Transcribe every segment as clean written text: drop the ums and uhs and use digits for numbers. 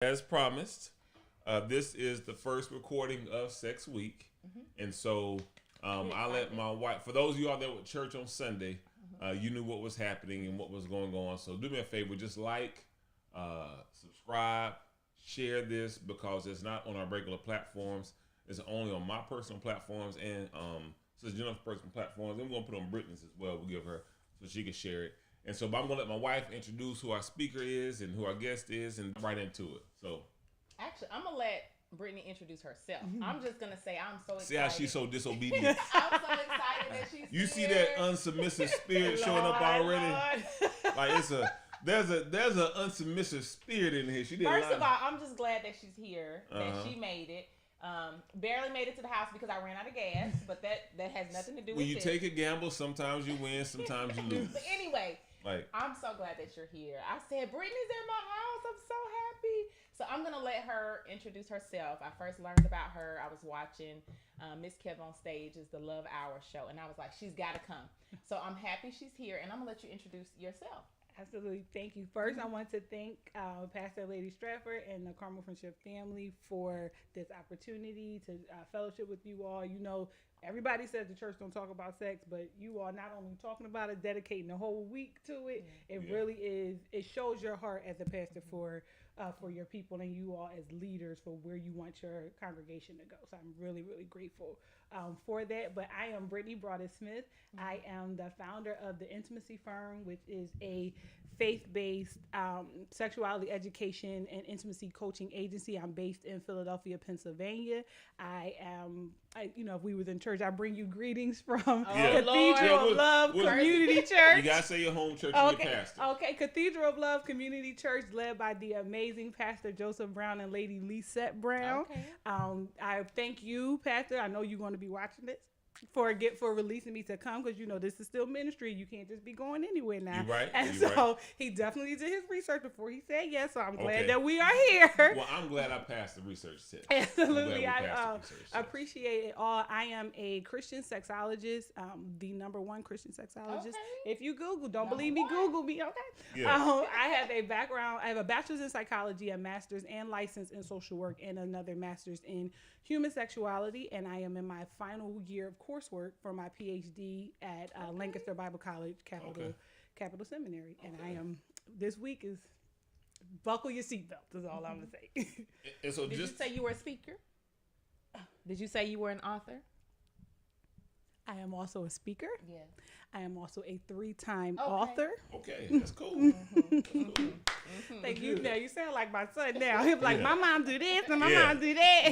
As promised, this is the first recording of Sex Week, and so I let my wife. For those of you out there with church on Sunday, you knew what was happening and what was going on. So do me a favor, just like, subscribe, share this because it's not on our regular platforms. It's only on my personal platforms and Sister Jennifer's personal platforms. And we're gonna put it on Brittany's as well. We'll give her so she can share it. And so I'm going to let my wife introduce who our speaker is and who our guest is and right into it. So, actually, I'm going to let Brittany introduce herself. I'm just going to say I'm so excited. See how she's so disobedient. I'm so excited that she's You here. see that unsubmissive spirit showing up already? Like there's an unsubmissive spirit in here. She did. First of all, I'm just glad that she's here, that she made it. Barely made it to the house because I ran out of gas, but that has nothing to do with it. When you take a gamble, sometimes you win, sometimes you lose. But anyway, I'm so glad that you're here. I said, Brittany's in my house. I'm so happy. So I'm going to let her introduce herself. I first learned about her. I was watching Miss Kev on Stage is the Love Hour show. And I was like, she's got to come. So I'm happy she's here. And I'm going to let you introduce yourself. Absolutely. Thank you. First, I want to thank Pastor Lady Stratford and the Carmel Friendship family for this opportunity to fellowship with you all. You know, everybody says the church don't talk about sex, but you are not only talking about it, dedicating a whole week to it. It really is. It shows your heart as a pastor for your people and you all as leaders for where you want your congregation to go. So I'm really, really grateful for that. But I am Brittany Broaddus-Smith. I am the founder of the Intimacy Firm, which is a faith-based sexuality education and intimacy coaching agency. I'm based in Philadelphia, Pennsylvania. If we was in church, I bring you greetings from Cathedral of Love Community Church. You gotta say your home church and your pastor. Okay, Cathedral of Love Community Church, led by the amazing Pastor Joseph Brown and Lady Lisette Brown. Okay. I thank you, Pastor. I know you're going to be watching this. For releasing me to come, because you know this is still ministry. You can't just be going anywhere now. You're right. And You're so right. He definitely did his research before he said yes. So I'm glad that we are here. Well, I'm glad I passed the research test. Absolutely, I appreciate it all. I am a Christian sexologist, the #1 Christian sexologist. Okay. If you Google, don't believe me, Google me. Okay. Yeah. I have a background. I have a bachelor's in psychology, a master's and license in social work, and another master's in human sexuality. And I am in my final year of coursework for my PhD at Lancaster Bible College, Capital Seminary. And I am, this week is buckle your seatbelt is all I'm going to say. And so Did you say you were a speaker? Did you say you were an author? I am also a speaker. Yes. I am also a 3-time author. Okay, that's cool. Thank you. Now you sound like my son now. He's like, my mom do this and my mom do that.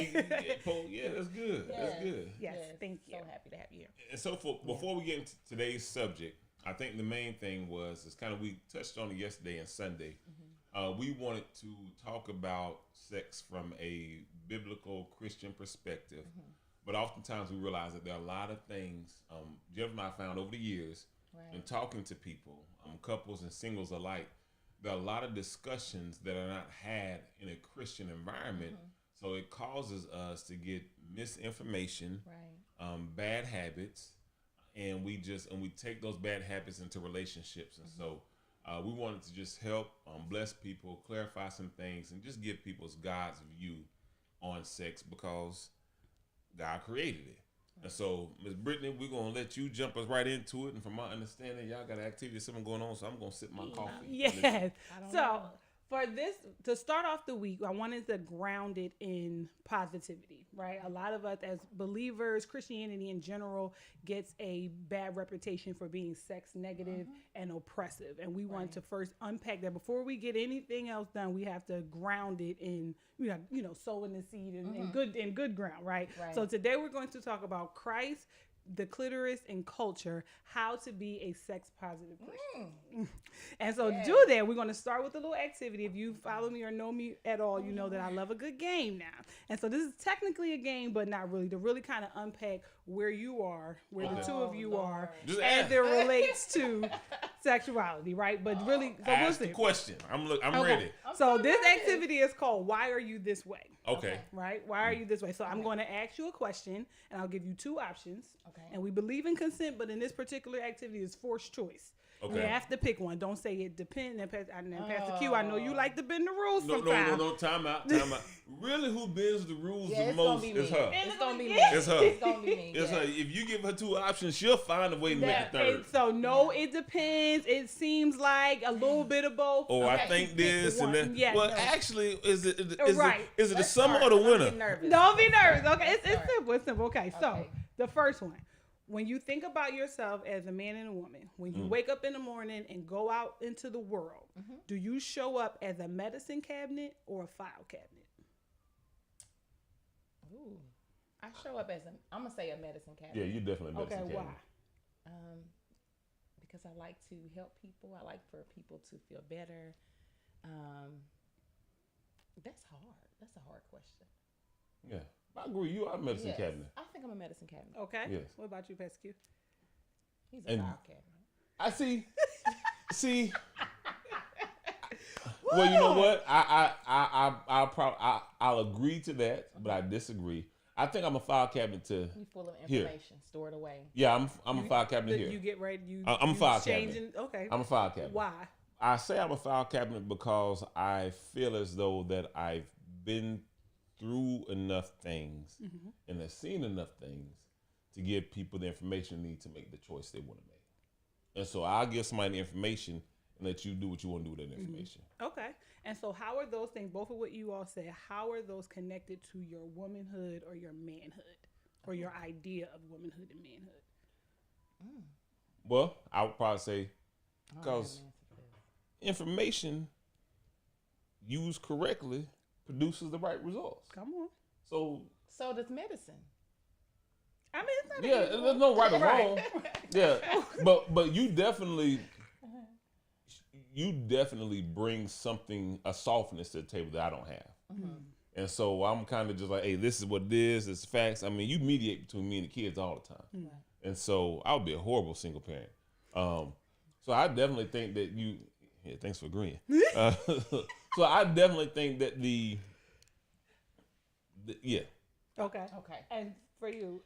Yeah, that's good. Yeah. That's good. Yes, thank you. So happy to have you here. And so before we get into today's subject, I think the main thing is kind of, we touched on it yesterday and Sunday. We wanted to talk about sex from a biblical Christian perspective. But oftentimes we realize that there are a lot of things Jeff and I found over the years in talking to people, couples and singles alike. There are a lot of discussions that are not had in a Christian environment. So it causes us to get misinformation, bad habits, and we take those bad habits into relationships. And so we wanted to just help bless people, clarify some things, and just give people's God's view on sex because God created it. And so, Ms. Brittany, we're going to let you jump us right into it. And from my understanding, y'all got an activity, something going on, so I'm going to sip my coffee. Yes. So, for this, to start off the week, I wanted to ground it in positivity, right? A lot of us as believers, Christianity in general, gets a bad reputation for being sex negative and oppressive. And we want to first unpack that. Before we get anything else done, we have to ground it in, sowing the seed in good ground, right? So today we're going to talk about Christ, the clitoris, and culture, how to be a sex positive Christian. And so to do that, we're going to start with a little activity. If you follow me or know me at all, you know that I love a good game now. And so this is technically a game, but not really, to really kind of unpack where you are, where the two of you are, as it relates to sexuality, right? But really, so ask the question. I'm ready. So this activity is called "Why Are You This Way?" Okay. Right? Why are you this way? So I'm going to ask you a question, and I'll give you 2 options. Okay. And we believe in consent, but in this particular activity, it's forced choice. Okay. You have to pick one. Don't say it depends. And Pastor Q, I know you like to bend the rules sometimes. No. Time out. Really, who bends the rules the most is her. It's gonna be me. It's her. It's gonna be me. It's her. If you give her 2 options, she'll find a way to make a third. So it depends. It seems like a little bit of both. Oh, okay. I think this and that. Yeah, well, actually, is it Let's the summer or the winter? Don't be nervous. Okay, it's simple. It's simple. Okay, so the first one. When you think about yourself as a man and a woman, when you wake up in the morning and go out into the world, do you show up as a medicine cabinet or a file cabinet? Ooh, I show up as I'm gonna say a medicine cabinet. Yeah, you definitely a medicine cabinet. Why? Because I like to help people. I like for people to feel better. That's hard. That's a hard question. Yeah. I agree. You are a medicine cabinet. I think I'm a medicine cabinet. Okay. Yes. What about you, Pastor Q? He's a file cabinet. I see. Well, you know what? I'll agree to that, but I disagree. I think I'm a file cabinet too. You full of information stored away. Yeah, I'm a file cabinet here. You get ready. I'm a file cabinet. Okay. I'm a file cabinet. Why? I say I'm a file cabinet because I feel as though that I've been through enough things and have seen enough things to give people the information they need to make the choice they want to make. And so I'll give somebody the information and let you do what you want to do with that information. Okay. And so how are those things, both of what you all said, how are those connected to your womanhood or your manhood or your idea of womanhood and manhood? Well, I would probably say because information used correctly produces the right results. Come on. So does medicine. I mean, it's not there's no right or wrong. Yeah, but you definitely bring a softness to the table that I don't have. And so I'm kind of just like, hey, this is what it is. It's facts. I mean, you mediate between me and the kids all the time. And so I would be a horrible single parent. So I definitely think that thanks for agreeing. So I definitely think that Okay. Okay. And for you?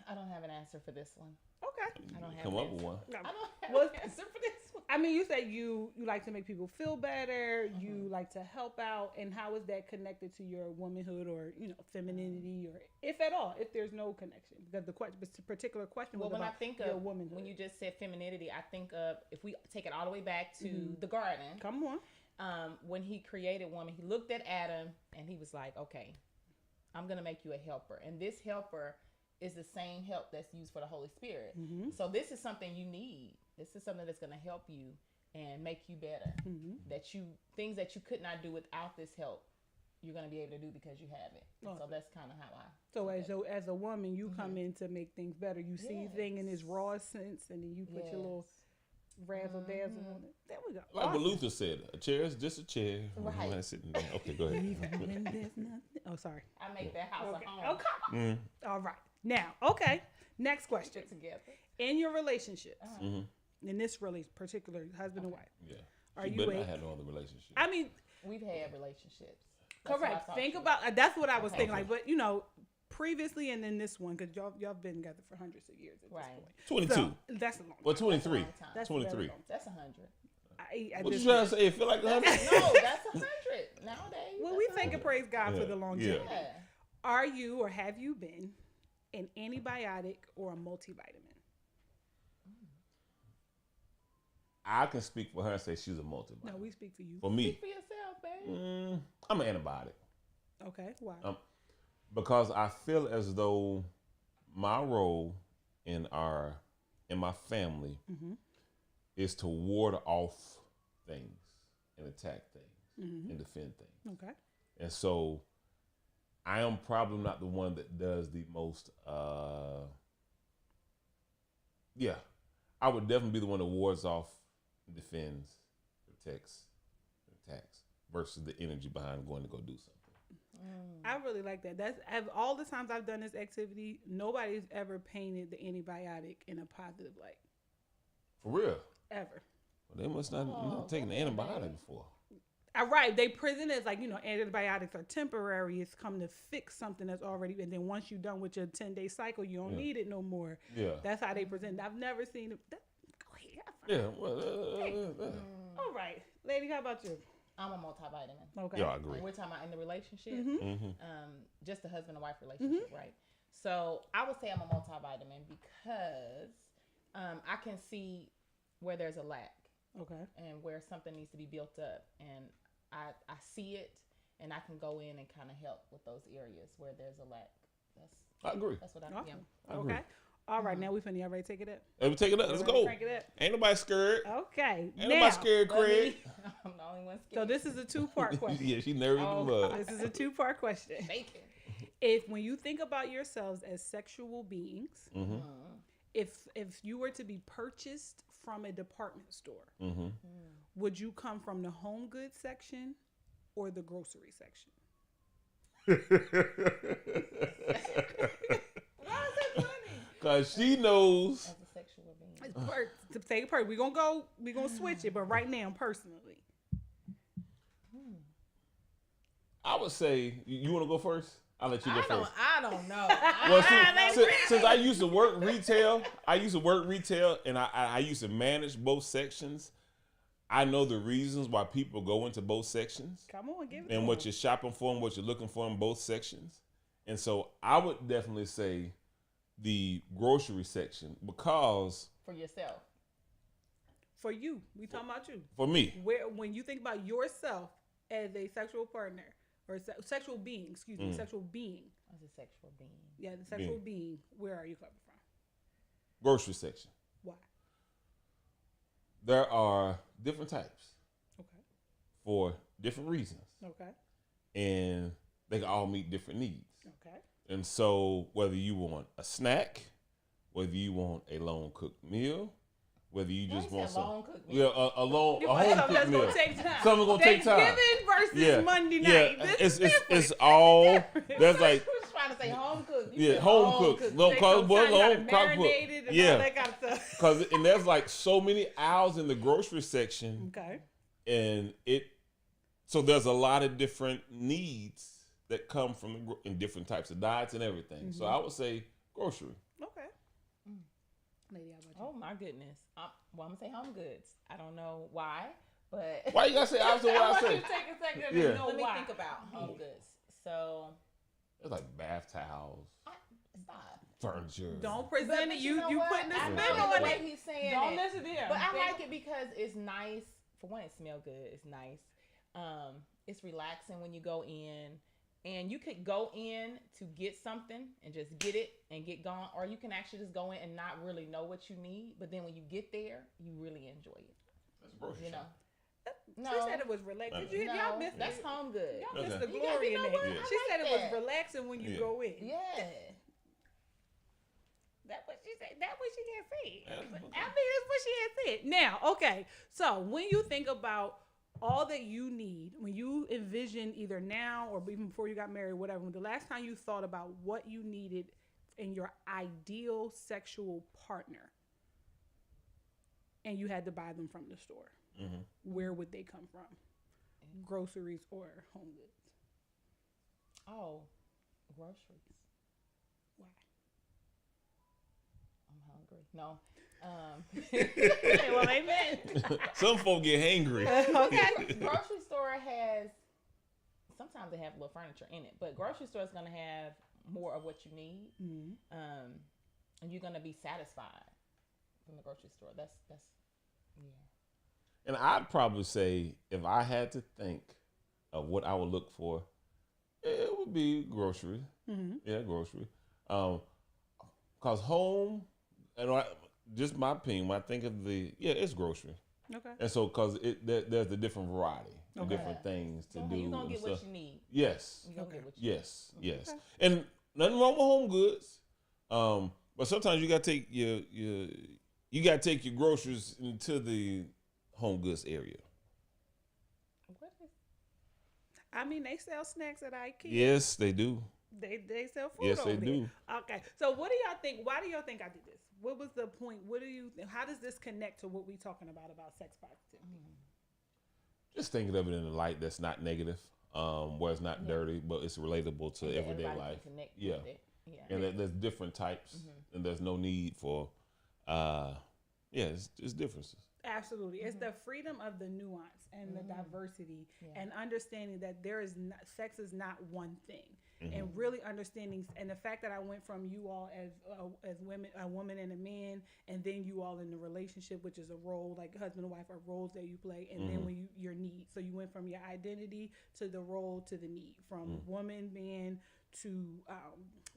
I don't have an answer for this one. Okay. I don't have come up with one. I don't have an answer for this one. I mean, you said you like to make people feel better. You like to help out. And how is that connected to your womanhood or, femininity or if at all, if there's no connection? Because this particular question was about your womanhood. When you just said femininity, I think of, if we take it all the way back to the garden. Come on. When he created woman, he looked at Adam and he was like, okay, I'm going to make you a helper. And this helper is the same help that's used for the Holy Spirit. So this is something you need. This is something that's going to help you and make you better. Things that you could not do without this help, you're going to be able to do because you have it. So that's kind of how I. So as a woman, you come in to make things better. You see things in its raw sense, and then you put your little razzle dazzle on it. There we go. Like what Luther said, a chair is just a chair. Right. Sitting there. Okay, go ahead. Even when there's nothing. Oh, sorry. I make that house a home. Oh, come on. All right. Now, okay. Next question. Together. In your relationships, in this really particular husband and wife, Are you? I had no other relationship. I mean, we've had relationships. Correct. Think about that's what I was thinking. Like, but previously and then this one, because y'all been together for hundreds of years at this point. 22. So, that's a long time. Well, 23. That's 23. That's 100. What you trying to say? It feel like 100? No, that's 100 nowadays. Well, we thank and praise God for the longevity. Yeah. Are you or have you been an antibiotic or a multivitamin? I can speak for her and say she's a multivitamin. No, we speak for you. For me. Speak for yourself, baby. I'm an antibiotic. Okay, why? Because I feel as though my role in my family is to ward off things and attack things and defend things. Okay. And so I am probably not the one that does the most I would definitely be the one that wards off, defends, protects, attacks versus the energy behind going to go do something. I really like that. All the times I've done this activity, nobody's ever painted the antibiotic in a positive light. For real? Ever. Well, they must not have taken the antibiotic before. Right. They present it as like, antibiotics are temporary. It's come to fix something that's already, and then once you're done with your 10-day cycle, you don't need it no more. Yeah. That's how they present it. I've never seen it. Go ahead. Yeah. All right. Lady, how about you? I'm a multivitamin. Okay. Yeah, I agree. We're talking about in the relationship, just a husband and wife relationship, right? So I would say I'm a multivitamin because I can see where there's a lack, and where something needs to be built up, and I see it, and I can go in and kind of help with those areas where there's a lack. I agree. That's what I Awesome. am. Okay. All right, now we finna. Y'all ready to take it up? Hey, we take it up. Let's go. Crank it up. Ain't nobody scared. Okay. Ain't nobody scared, Craig. I'm the only one So scared. this is a 2-part question. Yeah, she nervous as fuck. This is a 2-part question. Bacon. If when you think about yourselves as sexual beings, if you were to be purchased from a department store, would you come from the home goods section or the grocery section? Why is that funny? Cause she knows. As a sexual being. To take a part, we're gonna switch it, but right now, personally, I would say you want to go first. I'll let you go first. I don't know. Well, since I used to work retail, and I used to manage both sections. I know the reasons why people go into both sections. come on, give it. And what you're shopping for and what you're looking for in both sections. And so I would definitely say the grocery section because For yourself. For you, we talking about you. for me, When you think about yourself as a sexual partner or sexual being, sexual being. As a sexual being. Yeah, the sexual being. Where are you coming from? grocery section. Why? There are different types Okay. for different reasons. Okay. And they can all meet different needs. Okay. And so whether you want a snack, whether you want a long cooked meal, whether you just want some long cooked meal. a home Something cooked that's meal. gonna take time. Something gonna take time. Thanksgiving versus Monday night. Yeah, This is it's all different. that's like Who's trying to say home cooked? home cooked. No, cause boy, long crock cooked. marinated and Yeah. all that kind of stuff. Cause and there's like so many aisles in the grocery section, Okay. and so there's a lot of different needs that come from in different types of diets and everything. So I would say grocery. Okay. Lady, how about you? Oh my goodness. Well, I'm gonna say home goods. I don't know why, but Why you gotta say opposite what I want say? you to take a second to Yeah. know Let me why. think about home goods. So It's like bath towels, stop. furniture. Don't present it. You what? putting a I spin know on the way it. he's saying Don't it. listen to him. But I like it because it's nice. For one, it smells good. It's nice. It's relaxing when you go in. And you could go in to get something and just get it and get gone. Or you can actually just go in and not really know what you need. But then when you get there, you really enjoy it. That's grocery. You know? She said it was relaxing. Did you hear? Y'all missed that's it. home good. Y'all missed Okay. the glory in know it. what? Yeah. She I said like it was that. relaxing when you Yeah. go in. Yeah. That's what she said. That's what she had said. I mean, that's what she had said. Now, okay. So when you think about all that you need, when you envision either now or even before you got married, whatever, the last time you thought about what you needed in your ideal sexual partner and you had to buy them from the store, where would they come from? Groceries or home goods? Oh, groceries. Why? I'm hungry. No. Okay, well, amen. Some folk get hangry. Okay. Grocery store has, sometimes they have a little furniture in it, but grocery store is going to have more of what you need. And you're going to be satisfied from the grocery store. That's yeah. And I'd probably say if I had to think of what I would look for, it would be grocery. Yeah, grocery. Cause home, and just my opinion, when I think of it's grocery. Okay. And so, cause there's the different variety, the different things to do. You're going to and get stuff. what you need. Yes. You're going to get what you Yes. Yes. And nothing wrong with home goods. But sometimes you gotta take your groceries into the home goods area. I mean, they sell snacks at IKEA. Yes, they do. They sell food. Yes, over they there. do. Okay, so what do y'all think? Why do y'all think I did this? What was the point? What do you? How does this connect to what we talking about sex positivity? Just thinking of it in a light that's not negative, where it's not dirty, but it's relatable to everyday everybody life. can connect Yeah. with it. Yeah. And there's different types, and there's no need for, it's differences. Absolutely. It's the freedom of the nuance and the diversity and understanding that sex is not one thing. And really understanding, and the fact that I went from you all as women, a woman and a man, and then you all in the relationship, which is a role, like husband and wife are roles that you play, and then when your need. So you went from your identity to the role to the need, from woman, man to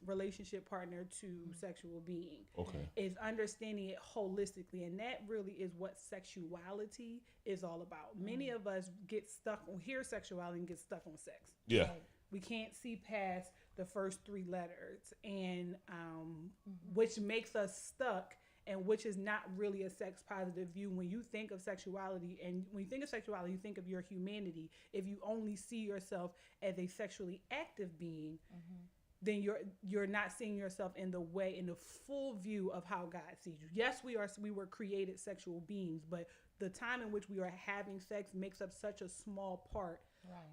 relationship partner to sexual being. Okay. Is understanding it holistically, and that really is what sexuality is all about. Many of us hear sexuality and get stuck on sex. Yeah. Right? We can't see past the first 3 letters, and which makes us stuck, and which is not really a sex positive view. When you think of sexuality, and when you think of sexuality, you think of your humanity. If you only see yourself as a sexually active being, then you're not seeing yourself in the full view of how God sees you. Yes, we were created sexual beings, but the time in which we are having sex makes up such a small part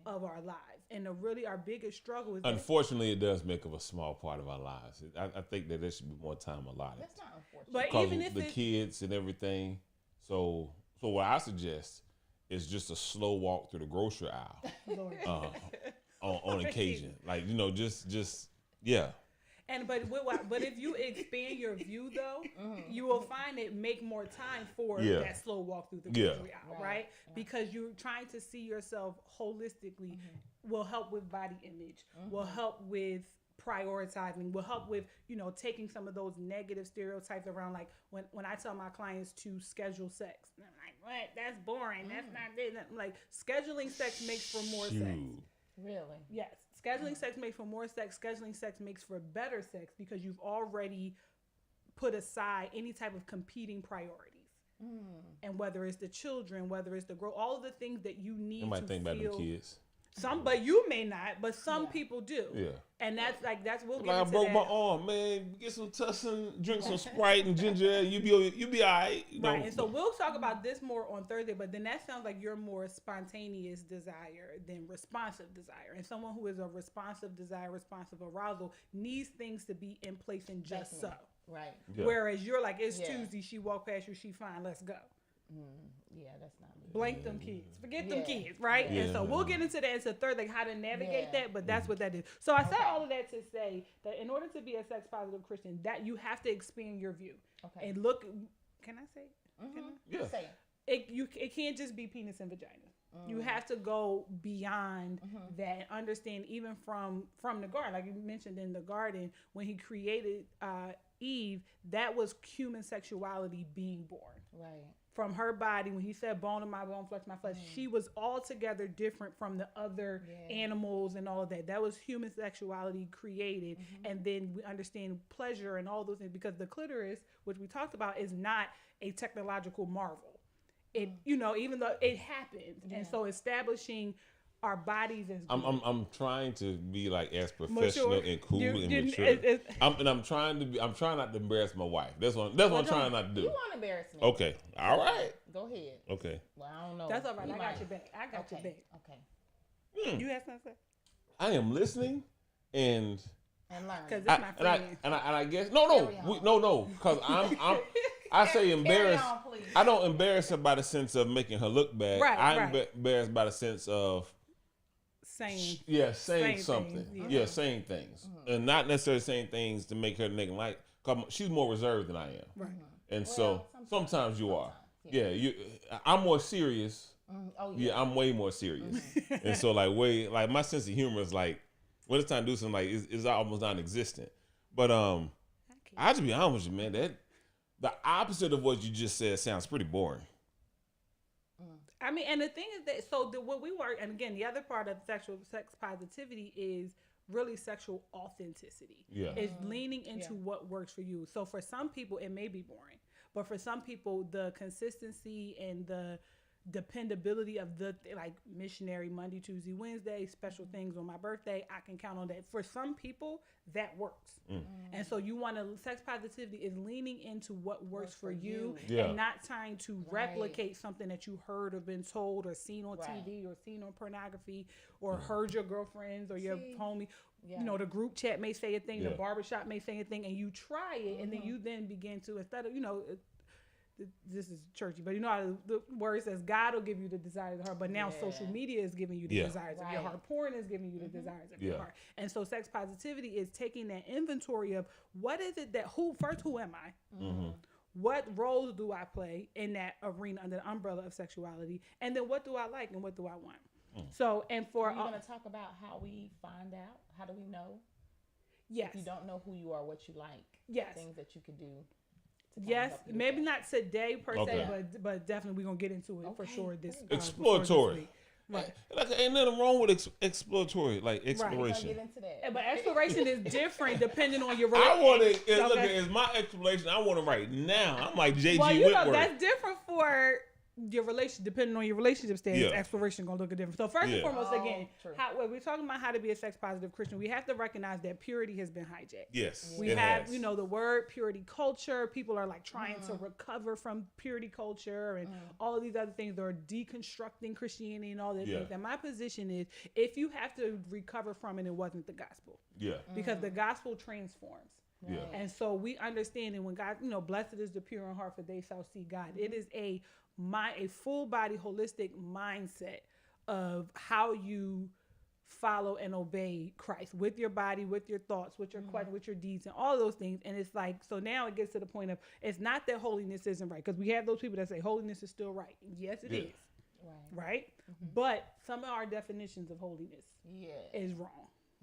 of our lives. And our biggest struggle is unfortunately, it does make up a small part of our lives. I think that there should be more time allotted. That's not unfortunate. But because even if the kids and everything. So what I suggest is just a slow walk through the grocery aisle on occasion. Like, just yeah. But if you expand your view, though, you will find it make more time for that slow walk through the grocery aisle, right? Because you're trying to see yourself holistically. Will help with body image. Will help with prioritizing. Will help with taking some of those negative stereotypes around. Like when I tell my clients to schedule sex, and I'm like, what? That's boring. That's not this. I'm like, scheduling sex makes for more sex. Really? Yes. Scheduling sex makes for more sex. Scheduling sex makes for better sex because you've already put aside any type of competing priorities. And whether it's the children, whether it's the growth, all of the things that you need might to think feel. about the kids. But you may not, but some people do. Yeah. And that's we'll get Like, I into broke that. my arm, man. Get some tussin, drink some Sprite and ginger ale. You be all right. Right, and so we'll talk about this more on Thursday, but then that sounds like your more spontaneous desire than responsive desire. And someone who is a responsive desire, responsive arousal, needs things to be in place and just so. Right. Yeah. Whereas you're like, it's Tuesday, she walked past you, she fine, let's go. Yeah, that's not me. Blank them kids. Forget them kids, right? Yeah. And so we'll get into that into Thursday, how to navigate that, but that's what that is. So I said all of that to say that in order to be a sex positive Christian, that you have to expand your view. Okay. And look, can I say? Yeah. Say it can't just be penis and vagina. You have to go beyond that and understand, even from the garden, like you mentioned in the garden, when he created Eve, that was human sexuality being born. Right. From her body, when he said bone of my bone, flesh of my flesh, she was altogether different from the other animals and all of that. That was human sexuality created. And then we understand pleasure and all those things, because the clitoris, which we talked about, is not a technological marvel. It, even though it happens. And so establishing our bodies as I'm trying to be like as professional and cool and mature. I'm trying not to embarrass my wife. That's what I'm trying not to do. You want to embarrass me? Okay. All right. Go ahead. Okay. Well, I don't know. That's all right. I got your back. Your back. Okay. You have something to say? I am listening and learn. Because it's my friend. And I guess no. Because I say embarrass. I don't embarrass her by the sense of making her look bad. I'm embarrassed by the sense of saying something. Saying things. And not necessarily saying things to make her nigga like, cause she's more reserved than I am. Right. And so sometimes you are. Yeah, I'm more serious. Yeah, I'm way more serious. And so like my sense of humor is like, when it's time to do something, like is almost non-existent. But I'll just be honest with you, man, that the opposite of what you just said sounds pretty boring. I mean, and the thing is that, what we work, and again, the other part of sex positivity is really sexual authenticity. Yeah. It's leaning into what works for you. So for some people, it may be boring. But for some people, the consistency and the dependability of like missionary Monday, Tuesday, Wednesday, special things on my birthday, I can count on that. For some people, that works. And so sex positivity is leaning into what works for you and not trying to replicate something that you heard or been told or seen on TV or seen on pornography or heard your girlfriends or your homie. The group chat may say a thing, the barbershop may say a thing, and you try it, and then you then begin to, instead of, this is churchy, but you know how the word says God will give you the desires of the heart, but now social media is giving you the desires of your heart. Porn is giving you the desires of your heart. And so sex positivity is taking that inventory of what is it that, who am I? What roles do I play in that arena under the umbrella of sexuality? And then what do I like and what do I want? So, and for... Are you going to talk about how we find out? How do we know? Yes. If you don't know who you are, what you like. Yes. Things that you could do. Yes. Maybe not today per se, but definitely we're going to get into it for sure. This exploratory. Right. Like, ain't nothing wrong with exploratory, like exploration. Right. Get into that. But exploration is different depending on your I want to look at my exploration. I want to right now. I'm like JG Whitworth. That's different for your relationship, depending on your relationship status. Exploration gonna look different. So first and foremost, again, when we're talking about how to be a sex positive Christian, we have to recognize that purity has been hijacked. Yes, we have the word purity culture. People are like trying to recover from purity culture and all of these other things. They're deconstructing Christianity and all these things. And my position is, if you have to recover from it, it wasn't the gospel. Because the gospel transforms. Yeah. And so we understand that when God, blessed is the pure in heart, for they shall see God. It is a full body holistic mindset of how you follow and obey Christ with your body, with your thoughts, with your questions, with your deeds, and all of those things. And it's like, so now it gets to the point of, it's not that holiness isn't right, because we have those people that say holiness is still right. Yes, it is. Right? But some of our definitions of holiness is wrong.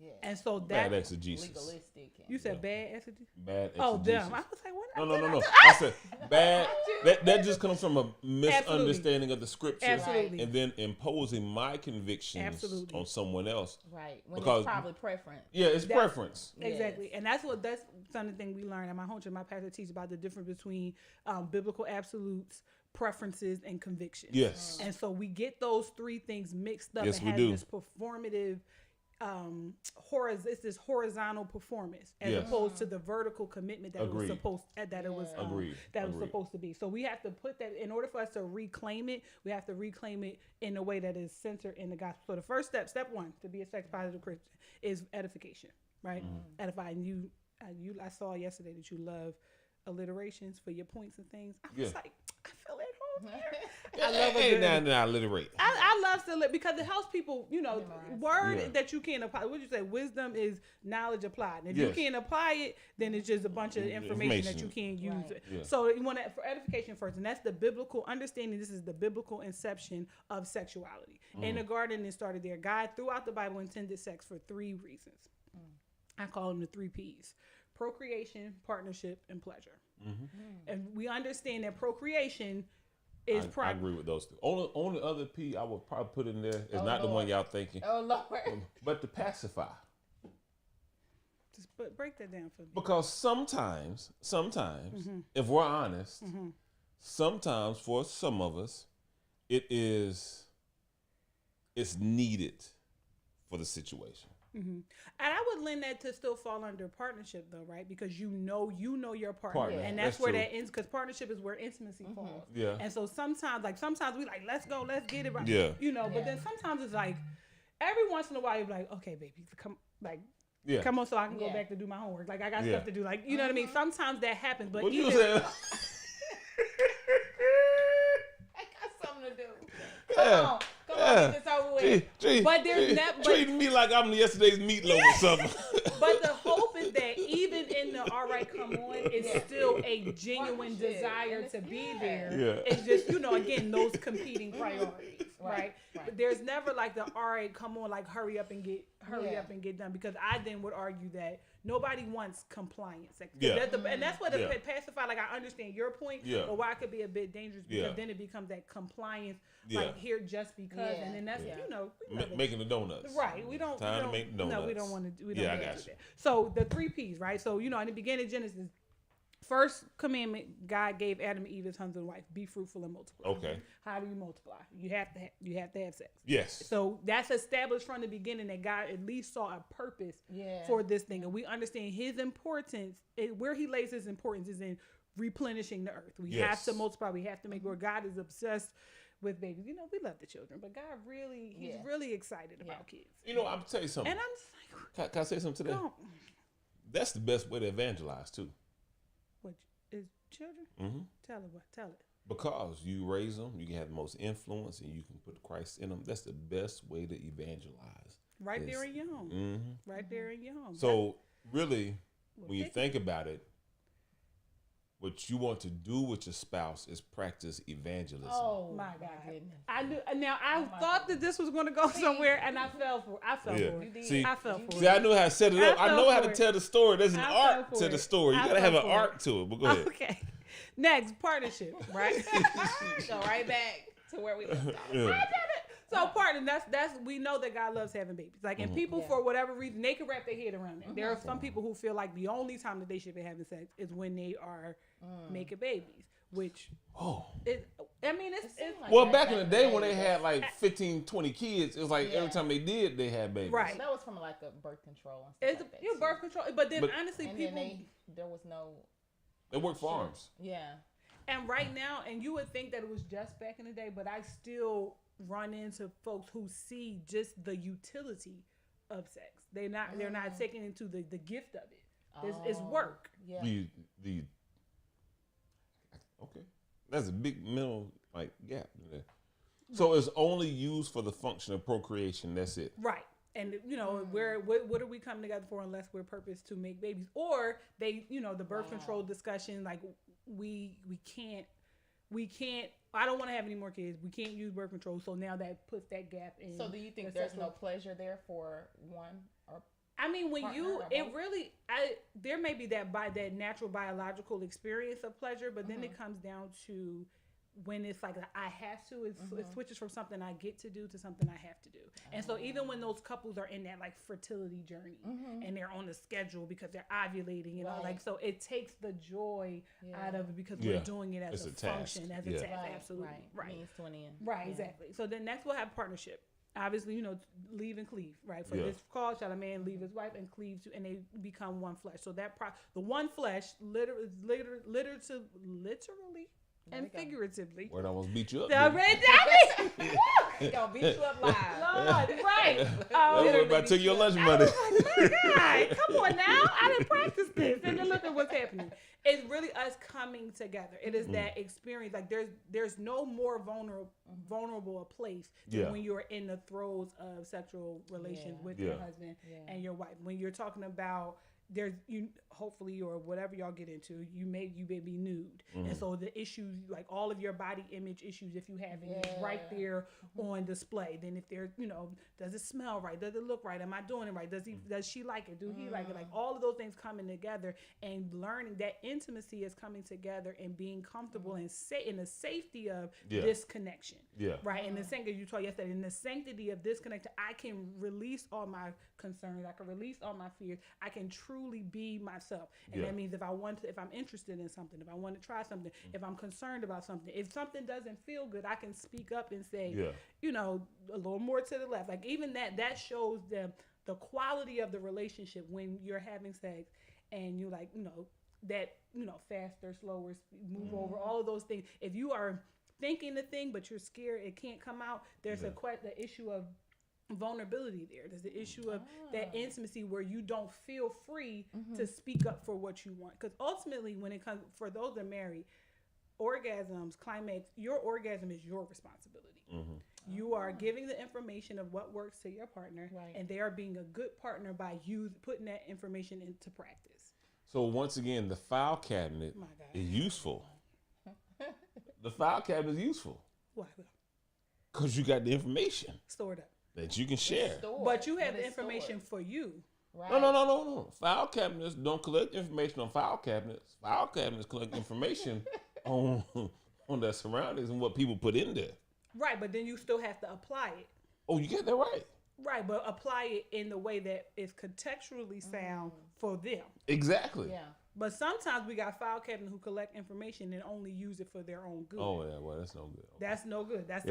Yeah. And so that bad exegesis. Legalistic. You said bad exegesis? Bad exegesis. Oh, damn. I was like, what? No. I said bad. That just comes from a misunderstanding of the scripture. And then imposing my convictions on someone else. Right. When it's probably preference. Yeah, it's preference. Exactly. And that's something we learned at my home church. My pastor teaches about the difference between biblical absolutes, preferences, and convictions. Yes. And so we get those three things mixed up and have this performative it's this horizontal performance as opposed to the vertical commitment that it was supposed to be. So we have to put that, in order for us to reclaim it, we have to reclaim it in a way that is centered in the gospel. So the first step one to be a sex positive Christian is edification, right? Edifying you. I saw yesterday that you love alliterations for your points and things. I was like, I feel at home here. I love alliterate. I love to because it helps people, word that you can't apply. What you say? Wisdom is knowledge applied. And if you can't apply it, then it's just a bunch of information that you can't use. Right. Yeah. So you want to, for edification first, and that's the biblical understanding. This is the biblical inception of sexuality. In the garden, it started there. God, throughout the Bible, intended sex for three reasons. I call them the 3 P's: procreation, partnership, and pleasure. And we understand that procreation is I agree with those two. Only other P I would probably put in there is not the one y'all thinking. Oh, Lord. But to pacify. Just break that down for me. Because sometimes, if we're honest, sometimes for some of us, it's needed for the situation. And I would lend that to still fall under partnership, though, right? Because you know your partner. And that's where that ends, because partnership is where intimacy falls. Yeah. And so sometimes we like, let's go, let's get it right. Yeah. But then sometimes it's like, every once in a while you're like, okay, baby, come on, so I can go back to do my homework. Like, I got stuff to do. Like, you know what I mean? Sometimes that happens, but what you saying? I got something to do. Come on, get this over with. But there's treating me like I'm yesterday's meatloaf or something. But the hope is that even in the all right, come on, it's still a genuine desire to be there. Yeah. It's just, again, those competing priorities, right? But there's never like the all right, come on, like hurry up and get done, because I then would argue that nobody wants compliance. And that's what the pacify, like, I understand your point, but why it could be a bit dangerous, because then it becomes that compliance, like here just because, and then that's, making the donuts. Right. We don't to make donuts. No, we don't want to do that. So the 3 P's, right? So, in the beginning of Genesis, first commandment, God gave Adam and Eve his husband and wife: be fruitful and multiply. Okay. How do you multiply? You have to have sex. Yes. So that's established from the beginning that God at least saw a purpose for this thing, and we understand his importance. Where he lays his importance is in replenishing the earth. We have to multiply. We have to make. Where God is obsessed with babies. We love the children, but God he's really excited about kids. I'll tell you something. And I'm just like, can I say something today? That's the best way to evangelize too. What is children? Mm-hmm. Tell it. Because you raise them, you can have the most influence, and you can put Christ in them. That's the best way to evangelize. Right there in your home. Mm-hmm. Right there in your home. So really, when you think about it, what you want to do with your spouse is practice evangelism. Oh my God! Goodness. I knew. Now I thought that this was going to go somewhere, and I fell for it. See, I fell for it. See, I knew how to set it up. I know how to tell the story. There's an arc to the story. You gotta have an arc to it. But go ahead. Okay. Next, partnership. Right. Go right back to where we left off. Yeah. So partner, that's we know that God loves having babies. Like, and people for whatever reason they can wrap their head around it. There are some people who feel like the only time that they should be having sex is when they are making babies. Which it's like well, back in the day when they had like 15, 20 kids, it was like every time they did, they had babies. Right. So that was from like a birth control and stuff like that. Birth control. But then honestly, and people then there was no. They worked farms. Yeah. And right now, and you would think that it was just back in the day, but I still run into folks who see just the utility of sex. They're not taking into the gift of it. It's work. Yeah. Okay. That's a big mental gap in there. So it's only used for the function of procreation. That's it. Right. And what are we coming together for unless we're purpose to make babies? Or they, the birth control discussion, like we can't. I don't want to have any more kids. We can't use birth control. So now that puts that gap in. So do you think there's no pleasure there for one? Or I mean, when there may be that natural biological experience of pleasure, but then it comes down to when it's like I have to, it switches from something I get to do to something I have to do. And so even when those couples are in that like fertility journey and they're on the schedule because they're ovulating, so it takes the joy out of it because we're doing it as a function, as a task. Absolutely. Right. Means to an end. Right, exactly. So then next we'll have partnership. Obviously, leave and cleave, right? For this call, shall a man leave his wife and cleave to, and they become one flesh. So that the one flesh, literally and figuratively. Word almost beat you up. He gonna beat you up live. Lord, right. I took your lunch money. My God, come on now. I didn't practice this. And then look at what's happening. It's really us coming together. It is that experience. Like there's no more vulnerable a place than when you're in the throes of sexual relations with your husband and your wife. When you're talking about hopefully or whatever y'all get into, you may be nude, and so the issues, like all of your body image issues, if you have it, right there on display. Then if there's does it smell right? Does it look right? Am I doing it right? Does she like it? Do he like it? Like all of those things coming together and learning that intimacy is coming together and being comfortable and in the safety of this connection. Right. And the same as you told yesterday, in the sanctity of this connection, I can release all my concerns. I can release all my fears. I can truly be myself. And that means if I'm interested in something, if I want to try something, if I'm concerned about something, if something doesn't feel good, I can speak up and say, a little more to the left. Like even that shows the quality of the relationship when you're having sex and you're like, faster, slower, move over, all of those things. If you are thinking the thing, but you're scared it can't come out, there's the issue of vulnerability there. There's the issue of that intimacy where you don't feel free to speak up for what you want. Because ultimately, when it comes, for those that are married, orgasms, climax, your orgasm is your responsibility. You are giving the information of what works to your partner, and they are being a good partner by you putting that information into practice. So once again, the file cabinet is useful. The file cabinet is useful. Why? Because you got the information stored up that you can share. But you have the information for you. Right. No. File cabinets don't collect information on file cabinets. File cabinets collect information on their surroundings and what people put in there. Right, but then you still have to apply it. Oh, you get that right. Right, but apply it in the way that is contextually sound for them. Exactly. Yeah. But sometimes we got file cabinets who collect information and only use it for their own good. Oh yeah, well that's no good. Okay. That's no good. That's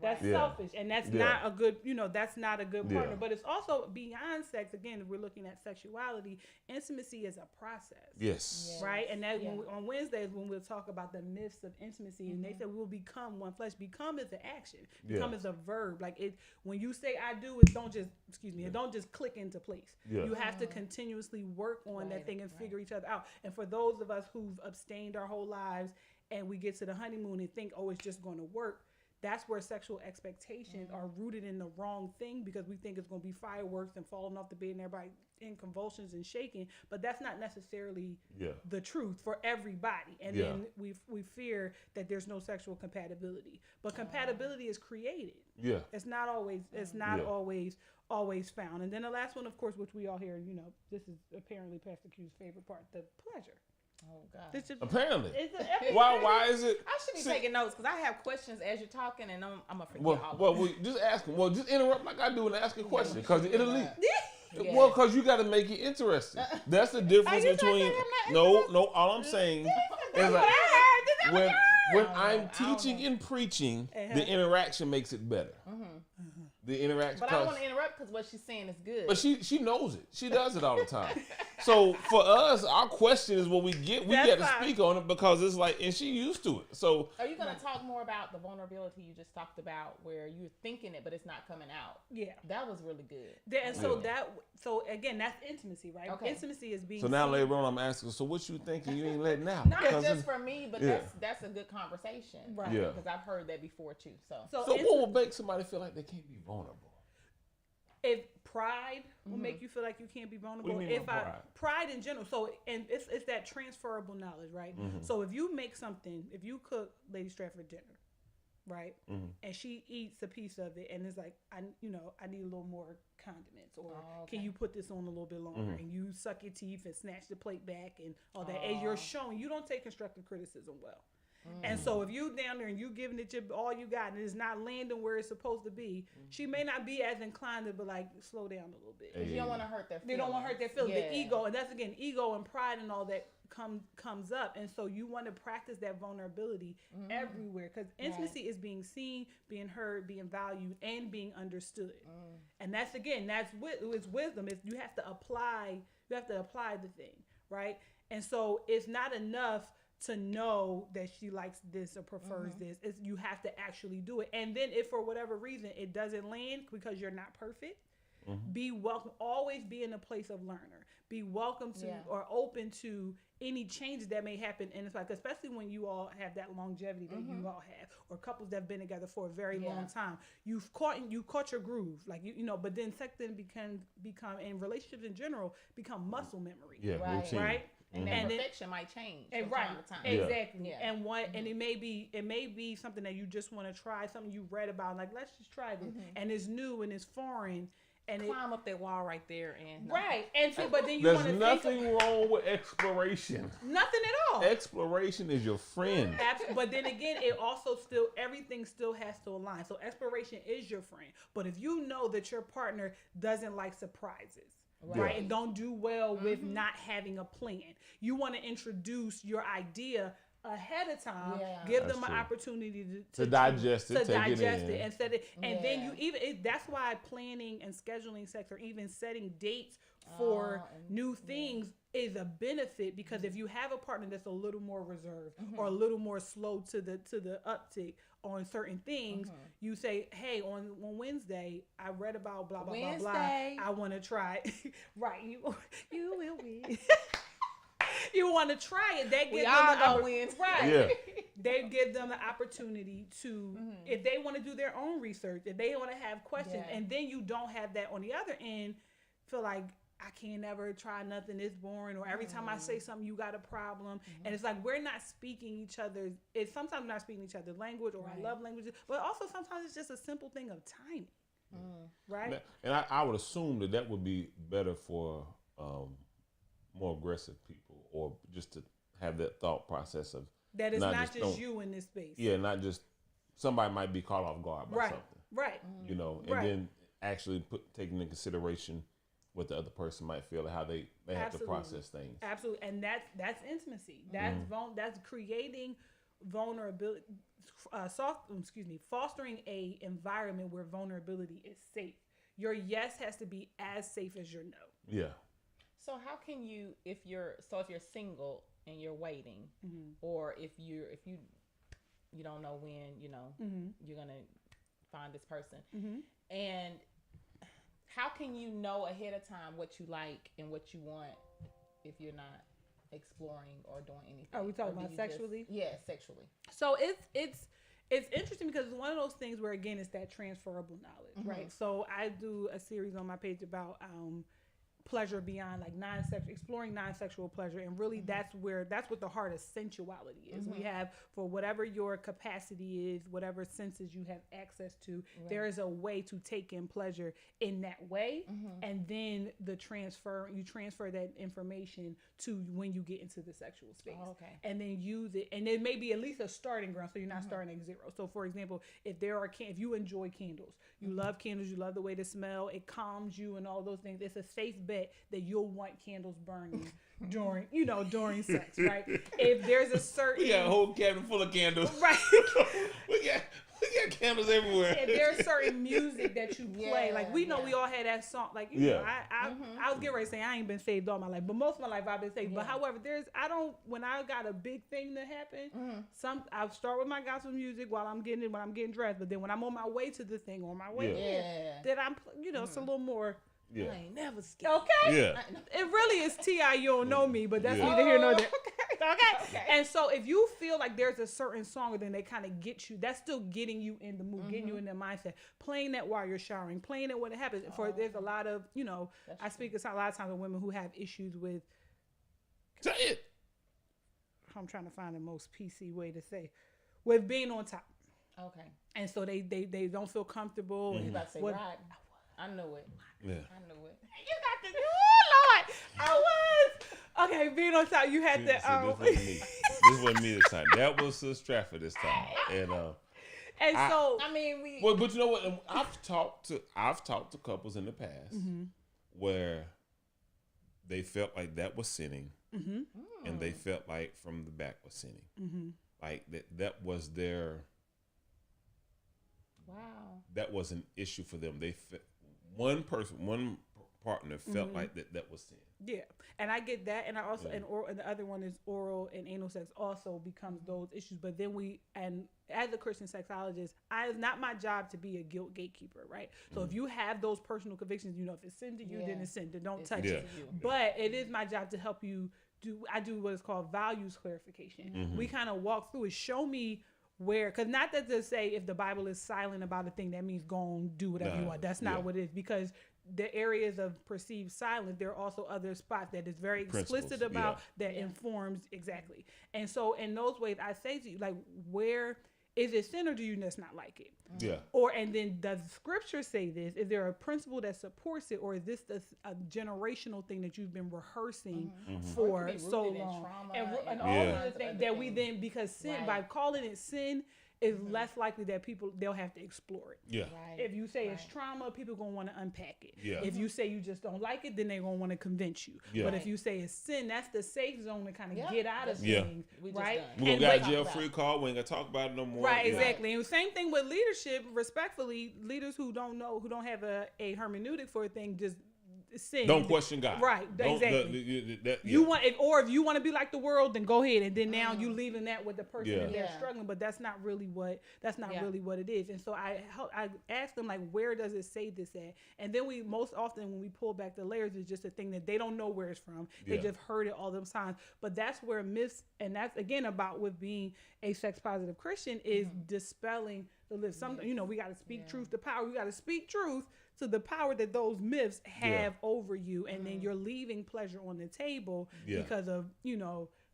that's selfish, and that's not a good. That's not a good partner. But it's also beyond sex. Again, if we're looking at sexuality, intimacy is a process. Yes. Right, and that on Wednesdays when we'll talk about the myths of intimacy, and they said we'll become one flesh. Become is an action. Become is a verb. Like it when you say I do, it don't just it don't just click into place. Yeah. You have to continuously work on that thing and figure each other out. And for those of us who've abstained our whole lives and we get to the honeymoon and think, oh, it's just going to work. That's where sexual expectations are rooted in the wrong thing, because we think it's going to be fireworks and falling off the bed and everybody in convulsions and shaking, but that's not necessarily the truth for everybody. And then we fear that there's no sexual compatibility, but compatibility is created. Yeah, it's not always found. And then the last one, of course, which we all hear, this is apparently Pastor Q's favorite part, the pleasure. Oh God! Apparently, why is it? I should be taking notes because I have questions as you're talking, and I'm gonna forget all. Well, just ask them. Well, just interrupt like I do and ask a question, because it'll lead. Well, because you got to make it interesting. That's the difference between no. All I'm saying is like when I'm teaching and preaching, the interaction makes it better. The interaction. But I don't want to interrupt because what she's saying is good. But she knows it. She does it all the time. So for us, our question is when we get to speak on it, because it's like, and she used to it. So are you going to talk more about the vulnerability you just talked about, where you're thinking it but it's not coming out? Yeah, that was really good. And so again, that's intimacy, right? Okay. Intimacy is being. So now later on, I'm asking, so what you thinking? You ain't letting out? Not just for me, but that's a good conversation, right? Yeah, because I've heard that before too. So what will make somebody feel like they can't be vulnerable? If pride will make you feel like you can't be vulnerable. What do you mean by pride in general. So, and it's that transferable knowledge, right? So if you make something, if you cook Lady Stratford dinner, right, and she eats a piece of it, and it's like, I need a little more condiments, or can you put this on a little bit longer? And you suck your teeth and snatch the plate back and all that. And you're showing you don't take constructive criticism well. And so if you down there and you giving it all you got and it's not landing where it's supposed to be, she may not be as inclined to be like, slow down a little bit. Because you don't want to hurt their feelings. They don't want to hurt their feelings. The ego, and that's again, ego and pride and all that comes up. And so you want to practice that vulnerability everywhere, because intimacy is being seen, being heard, being valued, and being understood. And that's wisdom. You have to apply the thing, right? And so it's not enough to know that she likes this or prefers this. You have to actually do it. And then if for whatever reason it doesn't land because you're not perfect, be welcome. Always be in a place of learner. Be welcome to or open to any changes that may happen. And it's like, especially when you all have that longevity that you all have, or couples that have been together for a very long time. You caught your groove, like but then sex then become and relationships in general become muscle memory. Yeah, routine. Right. And that perfection might change from time to time. Exactly. Yeah. And it may be something that you just want to try, something you read about, like, let's just try this. And it's new and it's foreign. And climb up that wall right there and and so, but then you want to. There's nothing wrong with exploration. Nothing at all. Exploration is your friend. But then again, it also everything still has to align. So exploration is your friend. But if you know that your partner doesn't like surprises, right, and don't do well with not having a plan, you want to introduce your idea ahead of time. Give them an opportunity to digest it, and then you that's why planning and scheduling sex, or even setting dates for new things is a benefit, because if you have a partner that's a little more reserved or a little more slow to the uptick on certain things, you say, hey, on Wednesday I read about blah blah blah blah, I want to try it. Right, you will win. You want to try it. They They give them the opportunity to, if they want to do their own research, if they want to have questions, and then you don't have that on the other end, feel like, I can't ever try nothing, it's boring, or every time I say something you got a problem. And it's like we're not speaking each other's, it's sometimes not speaking each other's language or our love languages, but also sometimes it's just a simple thing of timing. Right? And I would assume that would be better for more aggressive people, or just to have that thought process of that it's not just you in this space. Yeah, not just somebody might be caught off guard by something. Right. And then actually taking into consideration what the other person might feel, and how they have to process things. Absolutely. And that's intimacy. That's creating vulnerability, fostering a environment where vulnerability is safe. Your yes has to be as safe as your no. Yeah. So how can you, if you're single and you're waiting, or if you don't know when you're gonna find this person, and how can you know ahead of time what you like and what you want if you're not exploring or doing anything? Are we talking about sexually? Sexually. So it's interesting because it's one of those things where, again, it's that transferable knowledge, right? So I do a series on my page about pleasure beyond like exploring non-sexual pleasure, and really that's what the heart of sensuality is. We have, for whatever your capacity is, whatever senses you have access to, there is a way to take in pleasure in that way, and then you transfer that information to when you get into the sexual space, and then use it, and it may be at least a starting ground, so you're not starting at zero. So for example, if you enjoy candles, you love candles, you love the way they smell, it calms you and all those things, it's a safe bet that you'll want candles burning during sex, right? If there's a certain, we got a whole cabinet full of candles, right? we got candles everywhere. If there's certain music that you play, like we know we all had that song, like I was getting ready to say I ain't been saved all my life, but most of my life I've been saved. But however, when I got a big thing to happen, I'll start with my gospel music when I'm getting dressed, but then when I'm on my way to the thing, then I'm it's a little more. Yeah. I ain't never scared. Okay. Yeah. It really is T.I. You don't know me, but that's neither here nor there. Okay. And so if you feel like there's a certain song, then they kind of get you. That's still getting you in the mood, getting you in the mindset. Playing that while you're showering, playing it when it happens. There's a lot of I speak a lot of times with women who have issues with. Say it. I'm trying to find the most PC way to say, with being on top. Okay. And so they don't feel comfortable. You about to say right? I know it. Yeah. I know it. You got to. Oh Lord, I was okay. Being on top, you had to. This wasn't me this time. That was Sis Stratford this time, and so I mean we. Well, but you know what? I've talked to couples in the past where they felt like that was sinning, and they felt like from the back was sinning, like that was their. Wow. That was an issue for them. One partner felt like that was sin. Yeah, and I get that, and I also and the other one is oral and anal sex also becomes those issues. But then as a Christian sexologist, it's not my job to be a guilt gatekeeper, right? So if you have those personal convictions, if it's sin to you, then it's sin. Then don't touch it. But it is my job to help you I do what is called values clarification. We kind of walk through it. Show me. Because not that to say if the Bible is silent about a thing, that means go and do whatever you want. That's not what it is. Because the areas of perceived silence, there are also other spots that is very explicit about that informs exactly. And so in those ways, I say to you, like, where is it sin or do you just not like it? Yeah. And then does Scripture say this? Is there a principle that supports it, or is this a generational thing that you've been rehearsing for so long? And all of the things that we then, because sin, by calling it sin, is less likely that they'll have to explore it. Yeah. Right. If you say it's trauma, people gonna want to unpack it. Yeah. If you say you just don't like it, then they're gonna want to convince you. Yeah. But if you say it's sin, that's the safe zone to kind of get out of things. Right. We're gonna got a jail-free call. We ain't gonna talk about it no more. Right, exactly. And same thing with leadership. Respectfully, leaders who don't have a hermeneutic for a thing just sin. Don't question God. Right, exactly. If you want to be like the world, then go ahead. And then now you leaving that with the person that they're struggling, but that's not really what it is. And so I ask them, like, where does it say this at? And then most often when we pull back the layers, it's just a thing that they don't know where it's from. They just heard it all the time. But that's where myths, and that's again about with being a sex positive Christian, is dispelling the myths. We got to speak truth to power. We got to speak truth to the power that those myths have over you, and then you're leaving pleasure on the table because of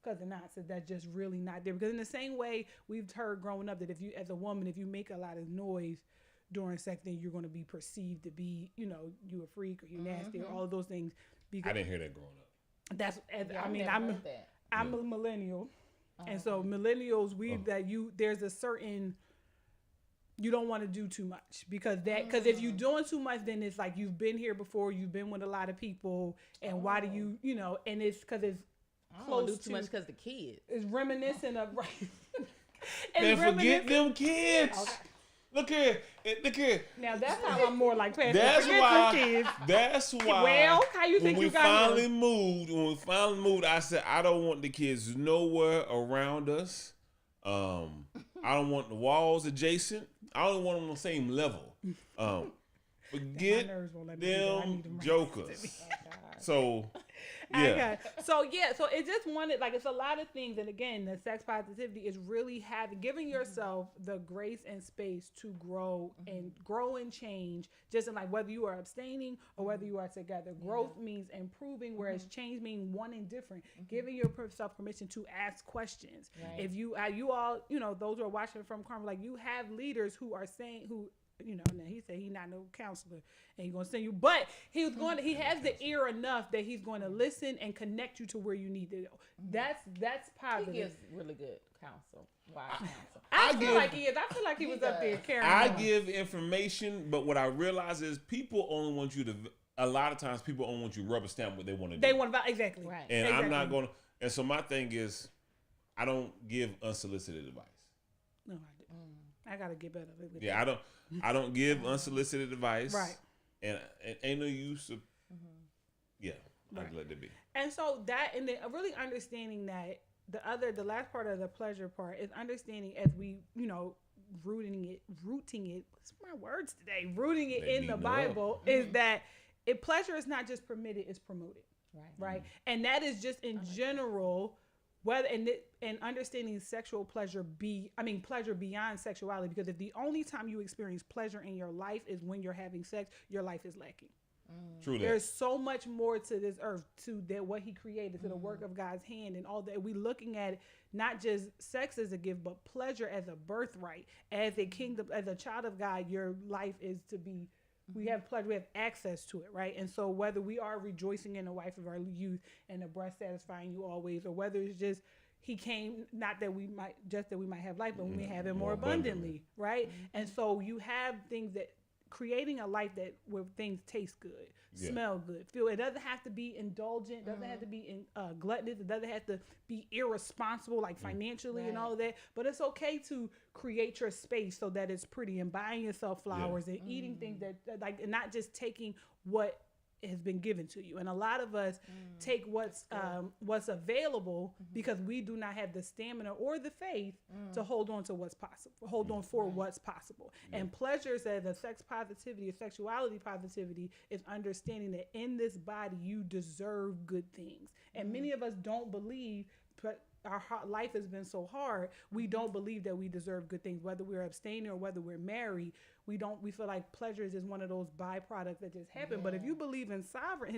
not. So that's just really not there. Because in the same way we've heard growing up that if you, as a woman, if you make a lot of noise during sex, then you're going to be perceived to be, you a freak or you're nasty or all of those things. Because I didn't hear that growing up. I'm a millennial, and so millennials, there's a certain. You don't want to do too much because if you're doing too much, then it's like you've been here before, you've been with a lot of people, and why do you and it's because it's close do too much because the kids. It's reminiscent of Man, forget them kids. Okay. Look here. Now that's how I'm more like Pastor. That's why. Well, how you think when you got when we finally moved, I said I don't want the kids nowhere around us. I don't want the walls adjacent. I don't want them on the same level. Forget them jokers. So Yeah. So it just wanted, like, it's a lot of things. And again, the sex positivity is really giving yourself the grace and space to grow and change, just in like whether you are abstaining or whether you are together. Growth means improving, whereas change means wanting different. Giving yourself permission to ask questions. Right. If you all, those who are watching from Carmel, like, you have leaders who are saying, now he said he's not no counselor and he's going to send you, but he has the ear enough that he's going to listen and connect you to where you need to go. That's positive. He gives really good counsel. Counsel. I feel like he is. I feel like he was up there carrying on. Give information, but what I realize is people only want you to, a lot of times people only want you to rubber stamp what they want to do. They want to, exactly. Right. And exactly. I'm not going to, and so my thing is, I don't give unsolicited advice. No, I do. I gotta get better with that. Yeah, I don't give unsolicited advice. Right. And ain't no use of. Yeah, I'd let it be. And so that, and then really understanding that the last part of the pleasure part is understanding as we, rooting it. What's my words today? Rooting it in the Bible is that pleasure is not just permitted; it's promoted. Right. And that is just in general. Whether and understanding sexual pleasure pleasure beyond sexuality, because if the only time you experience pleasure in your life is when you're having sex, your life is lacking. True. There's so much more to this earth, to that what he created, to the work of God's hand, and all that. We looking at not just sex as a gift, but pleasure as a birthright, as a kingdom, as a child of God. Your life is to be. We have pleasure, we have access to it, right? And so whether we are rejoicing in the wife of our youth and the breast satisfying you always, or whether it's just he came, not that we might have life, but we may have it more abundantly, right? And so you have things that creating a life that where things taste good, smell good, feel. It doesn't have to be indulgent, doesn't have to be gluttonous, it doesn't have to be irresponsible, like financially and all of that. But it's okay to create your space so that it's pretty, and buying yourself flowers and eating things that like, and not just taking what has been given to you. And a lot of us take what's available because we do not have the stamina or the faith to hold on to what's possible, what's possible. And pleasures as a sex positivity, a sexuality positivity, is understanding that in this body you deserve good things. And many of us don't believe, but our life has been so hard, we don't believe that we deserve good things, whether we're abstaining or whether we're married. We feel like pleasure is just one of those byproducts that just happen. But if you believe in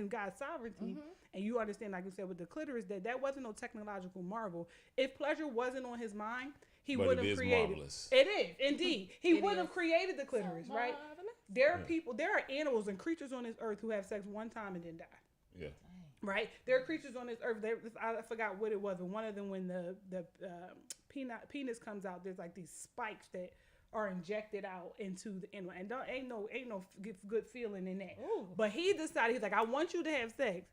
God's sovereignty, and you understand, like you said with the clitoris, that wasn't no technological marvel. If pleasure wasn't on his mind, he wouldn't have created. Marvelous. It is indeed. He wouldn't have created the clitoris, right? There are animals and creatures on this earth who have sex one time and then die. Yeah. Right, there are creatures on this earth. I forgot what it was, but one of them, when the penis comes out, there's like these spikes that are injected out into the animal, and ain't no good feeling in that. Ooh. But he decided, he's like, I want you to have sex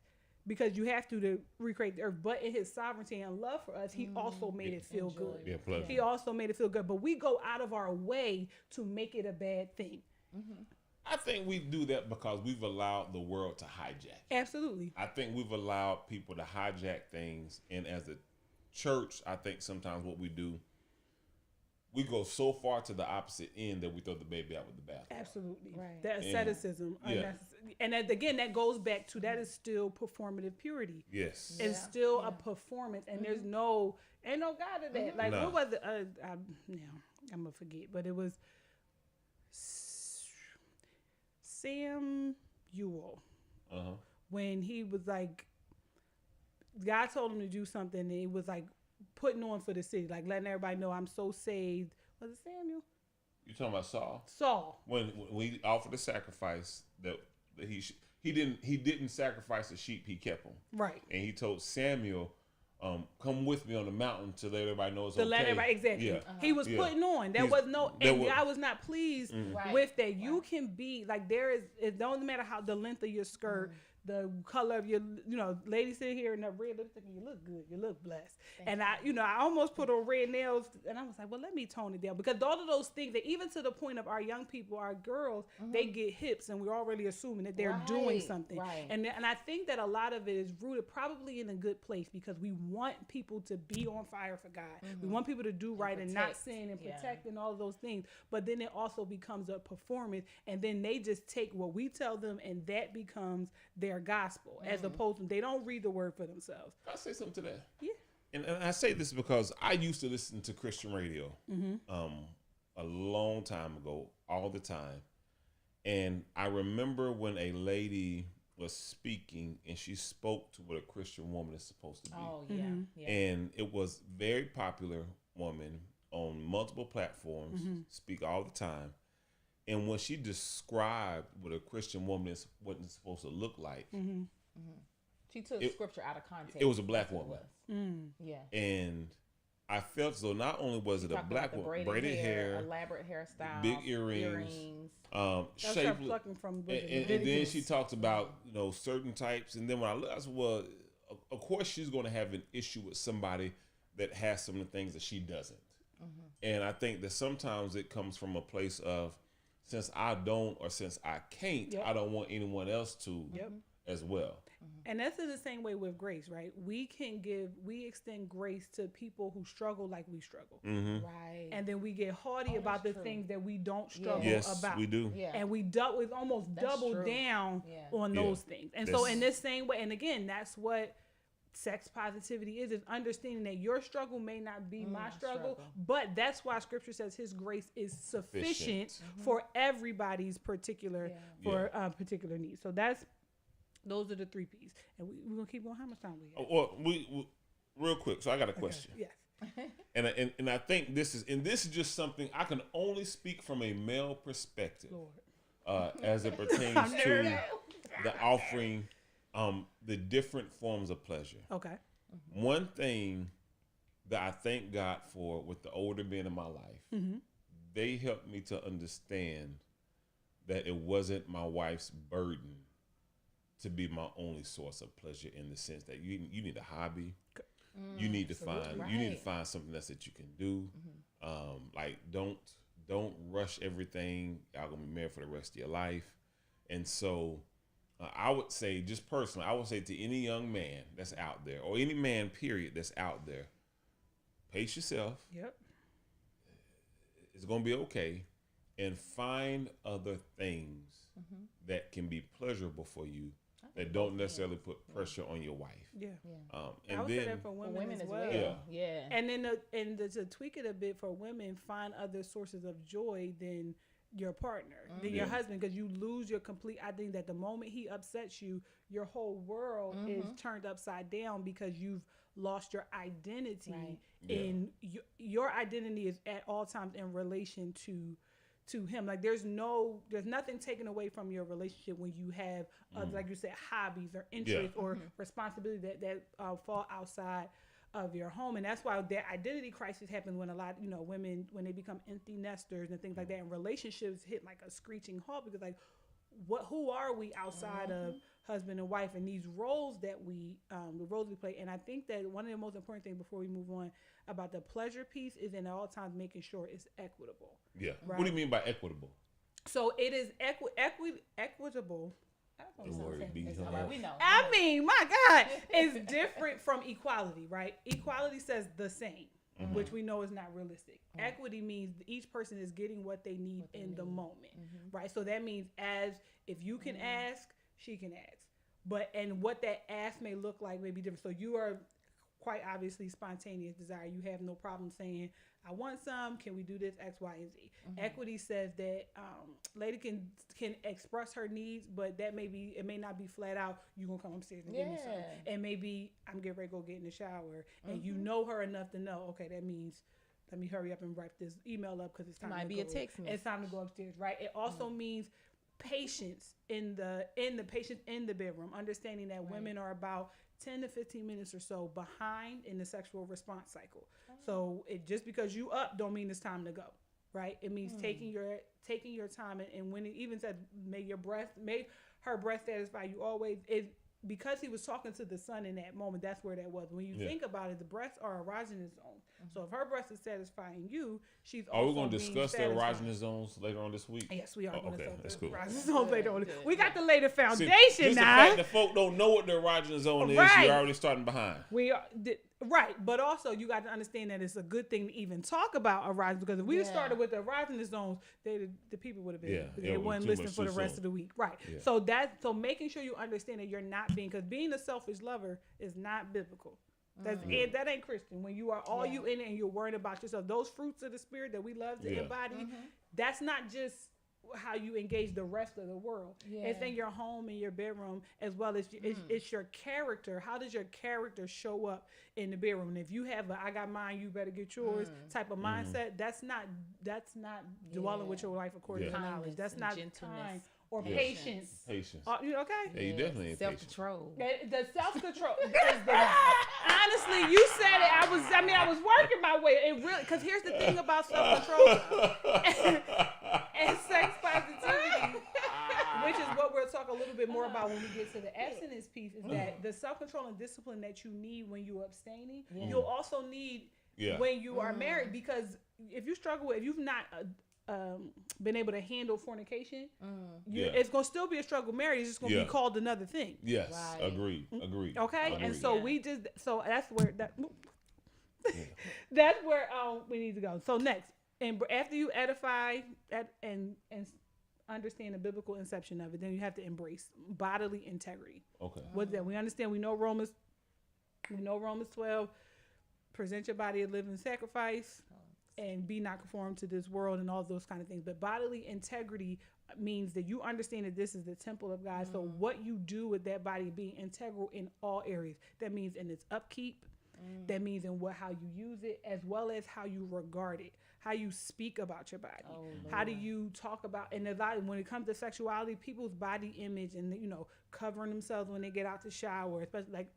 because you have to recreate the earth. But in his sovereignty and love for us, he also made it feel good. Yeah, pleasure. He also made it feel good. But we go out of our way to make it a bad thing. I think we do that because we've allowed the world to hijack. Absolutely. I think we've allowed people to hijack things. And as a church, I think sometimes what we do, we go so far to the opposite end that we throw the baby out with the bathwater. Absolutely. Right. That asceticism. And again, that goes back to, that is still performative purity. Yes. It's still a performance. And there's ain't no God in that. Like, what was it? I'm going to forget. But it was Samuel, when he was like, God told him to do something, and it was like putting on for the city, like letting everybody know, I'm so saved. Was it Samuel? You talking about Saul? Saul. When he offered a sacrifice that he didn't sacrifice the sheep, he kept them. Right. And he told Samuel, come with me on the mountain to let everybody know it's okay. Let everybody, exactly. Yeah. He was putting on. I was not pleased with that. You can be like, it don't matter how the length of your skirt, the color of your, lady sitting here in that red lipstick, you look good, you look blessed. And I almost put on red nails, and I was like, well, let me tone it down, because all of those things, that even to the point of our young people, our girls, they get hips, and we're already assuming that they're doing something. Right. And I think that a lot of it is rooted probably in a good place, because we want people to be on fire for God. We want people to do right and not sin and protect and all of those things. But then it also becomes a performance, and then they just take what we tell them, and that becomes their their gospel, as opposed to they don't read the word for themselves. Can I say something to that? Yeah. And I say this because I used to listen to Christian radio a long time ago, all the time. And I remember when a lady was speaking and she spoke to what a Christian woman is supposed to be. Oh, yeah. Yeah. And it was very popular woman on multiple platforms, speak all the time. And when she described what a Christian woman is, what it's supposed to look like, She took scripture out of context. it was a black woman. Yeah. And I felt as though not only was it a black woman, braided hair, elaborate hairstyle, big earrings. That's her plucking from and then she talks about certain types. And then when I looked, I said, well, of course she's going to have an issue with somebody that has some of the things that she doesn't. And I think that sometimes it comes from a place of, since I don't or since I can't, I don't want anyone else to as well. And that's in the same way with grace, right? We extend grace to people who struggle like we struggle. Right. And then we get haughty about the things that we don't struggle about. We do. Yeah. And we almost double down on those things. And so in this same way, and again, that's what sex positivity is understanding that your struggle may not be my struggle, but that's why scripture says his grace is sufficient for everybody's particular particular needs. So those are the 3 P's. And we're going to keep going. How much time we have? Well, we real quick. So I got a question. Yes. And I think this is just something I can only speak from a male perspective, as it pertains to the offering, the different forms of pleasure. Okay. One thing that I thank God for with the older men in my life, they helped me to understand that it wasn't my wife's burden to be my only source of pleasure, in the sense that you need a hobby. You need to find something else that you can do. Like don't rush everything. Y'all gonna be married for the rest of your life. And so I would say, just personally, I would say to any young man that's out there, or any man period that's out there, pace yourself. Yep. It's gonna be okay, and find other things that can be pleasurable for you, that don't necessarily put pressure on your wife. Yeah. And I would then say that for women as well. Yeah. And then to tweak it a bit for women, find other sources of joy than your partner, than your husband, because you lose your complete identity. That the moment he upsets you, your whole world is turned upside down, because you've lost your identity. In your identity is at all times in relation to him. Like there's nothing taken away from your relationship when you have like you said, hobbies or interests or responsibility that fall outside of your home. And that's why that identity crisis happens when a lot women, when they become empty nesters and things like that, and relationships hit like a screeching halt, because like who are we outside of husband and wife, and these roles that the roles we play. And I think that one of the most important things before we move on about the pleasure piece is in all times making sure it's equitable. Yeah. Right? What do you mean by equitable? So it is equitable. The word be we know. I mean, my God, it's different from equality, right? Equality says the same, which we know is not realistic. Equity means each person is getting what they need in the moment, right? So that means if you can ask, she can ask. And what that ask may look like may be different. So you are quite obviously spontaneous desire. You have no problem saying, I want some, can we do this, X, Y, and Z. Equity says that lady can express her needs, but it may not be flat out, you gonna come upstairs and give me some. And maybe I'm getting ready to go get in the shower, and you know her enough to know, okay, that means let me hurry up and write this email up, because it's time to go. A text message. It's time to go upstairs, right? It also means patience in the bedroom, understanding that women are about 10 to 15 minutes or so behind in the sexual response cycle. So just because you up don't mean it's time to go, right? It means taking your time, and when it even said may her breath satisfy you always, because he was talking to the son in that moment, that's where that was. When you think about it, the breasts are erogenous zones. So if her breast is satisfying you, she's also we going to discuss the erogenous zones later on this week? Yes, we are going to discuss that's the cool. erogenous zones later on. We got to lay the foundation. Just now. the fact that folk don't know what the erogenous zone is, you're already starting behind. We are. Right, but also you got to understand that it's a good thing to even talk about arising, because if we started with the arising zones, the people would have been they wouldn't listen for the rest of the week. Right. Yeah. So making sure you understand that you're not because being a selfish lover is not biblical. That ain't Christian. When you are all you in it and you're worried about yourself, those fruits of the spirit that we love to embody, that's not just how you engage the rest of the world. It's in your home, in your bedroom, as well as it's your character. How does your character show up in the bedroom? And if you have a I got mine, you better get yours type of mindset, that's not dwelling with your life according to knowledge. That's not time or patience. Patience. You okay? Yeah, you definitely self-control. The self-control is the honestly, you said it. I was working my way. It really, because here's the thing about self-control and sex positivity, which is what we'll talk a little bit more about when we get to the abstinence piece, is that the self-control and discipline that you need when you're abstaining, you'll also need when you are married, because if you've not been able to handle fornication, it's going to still be a struggle. Marriage is just going to be called another thing. Yes, agreed. Okay, and so that's where that's where we need to go. So next, and after you edify and understand the biblical inception of it, then you have to embrace bodily integrity. Okay, what's that? We understand. We know Romans 12. Present your body a living sacrifice. And be not conformed to this world and all those kind of things. But bodily integrity means that you understand that this is the temple of God. So what you do with that body being integral in all areas. That means in its upkeep. That means in how you use it, as well as how you regard it, how you speak about your body. How do you talk about, and when it comes to sexuality, people's body image and, covering themselves when they get out the shower, especially like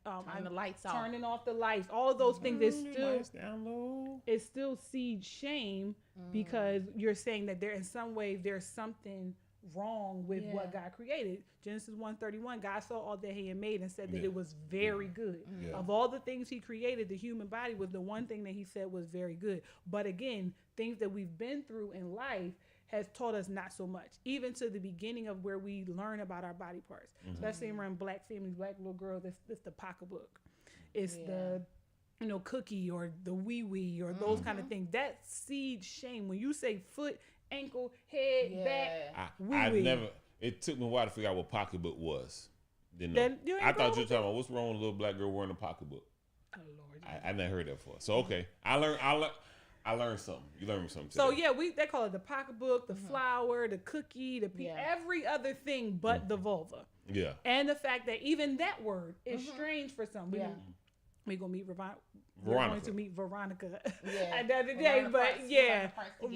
turning off the lights, all of those things it still seeds shame because you're saying that there in some way there's something wrong with what God created. Genesis 1:31, God saw all that he had made and said that it was very good. Of all the things he created, the human body was the one thing that he said was very good. But again, things that we've been through in life has taught us not so much, even to the beginning of where we learn about our body parts, especially around black families, black little girls. It's the pocketbook, it's the cookie or the wee or those kind of things. That seeds shame. When you say foot, ankle, head, back, I never. It took me a while to figure out what pocketbook was. Didn't know. I thought you were talking about what's wrong with a little black girl wearing a pocketbook. Oh Lord, I never heard that before. So okay, I learned something. You learned me something today. So they call it the pocketbook, the flower, the cookie, every other thing but the vulva. Yeah. And the fact that even that word is strange for some. We're gonna meet Veronica. We're going to meet Veronica the other day, but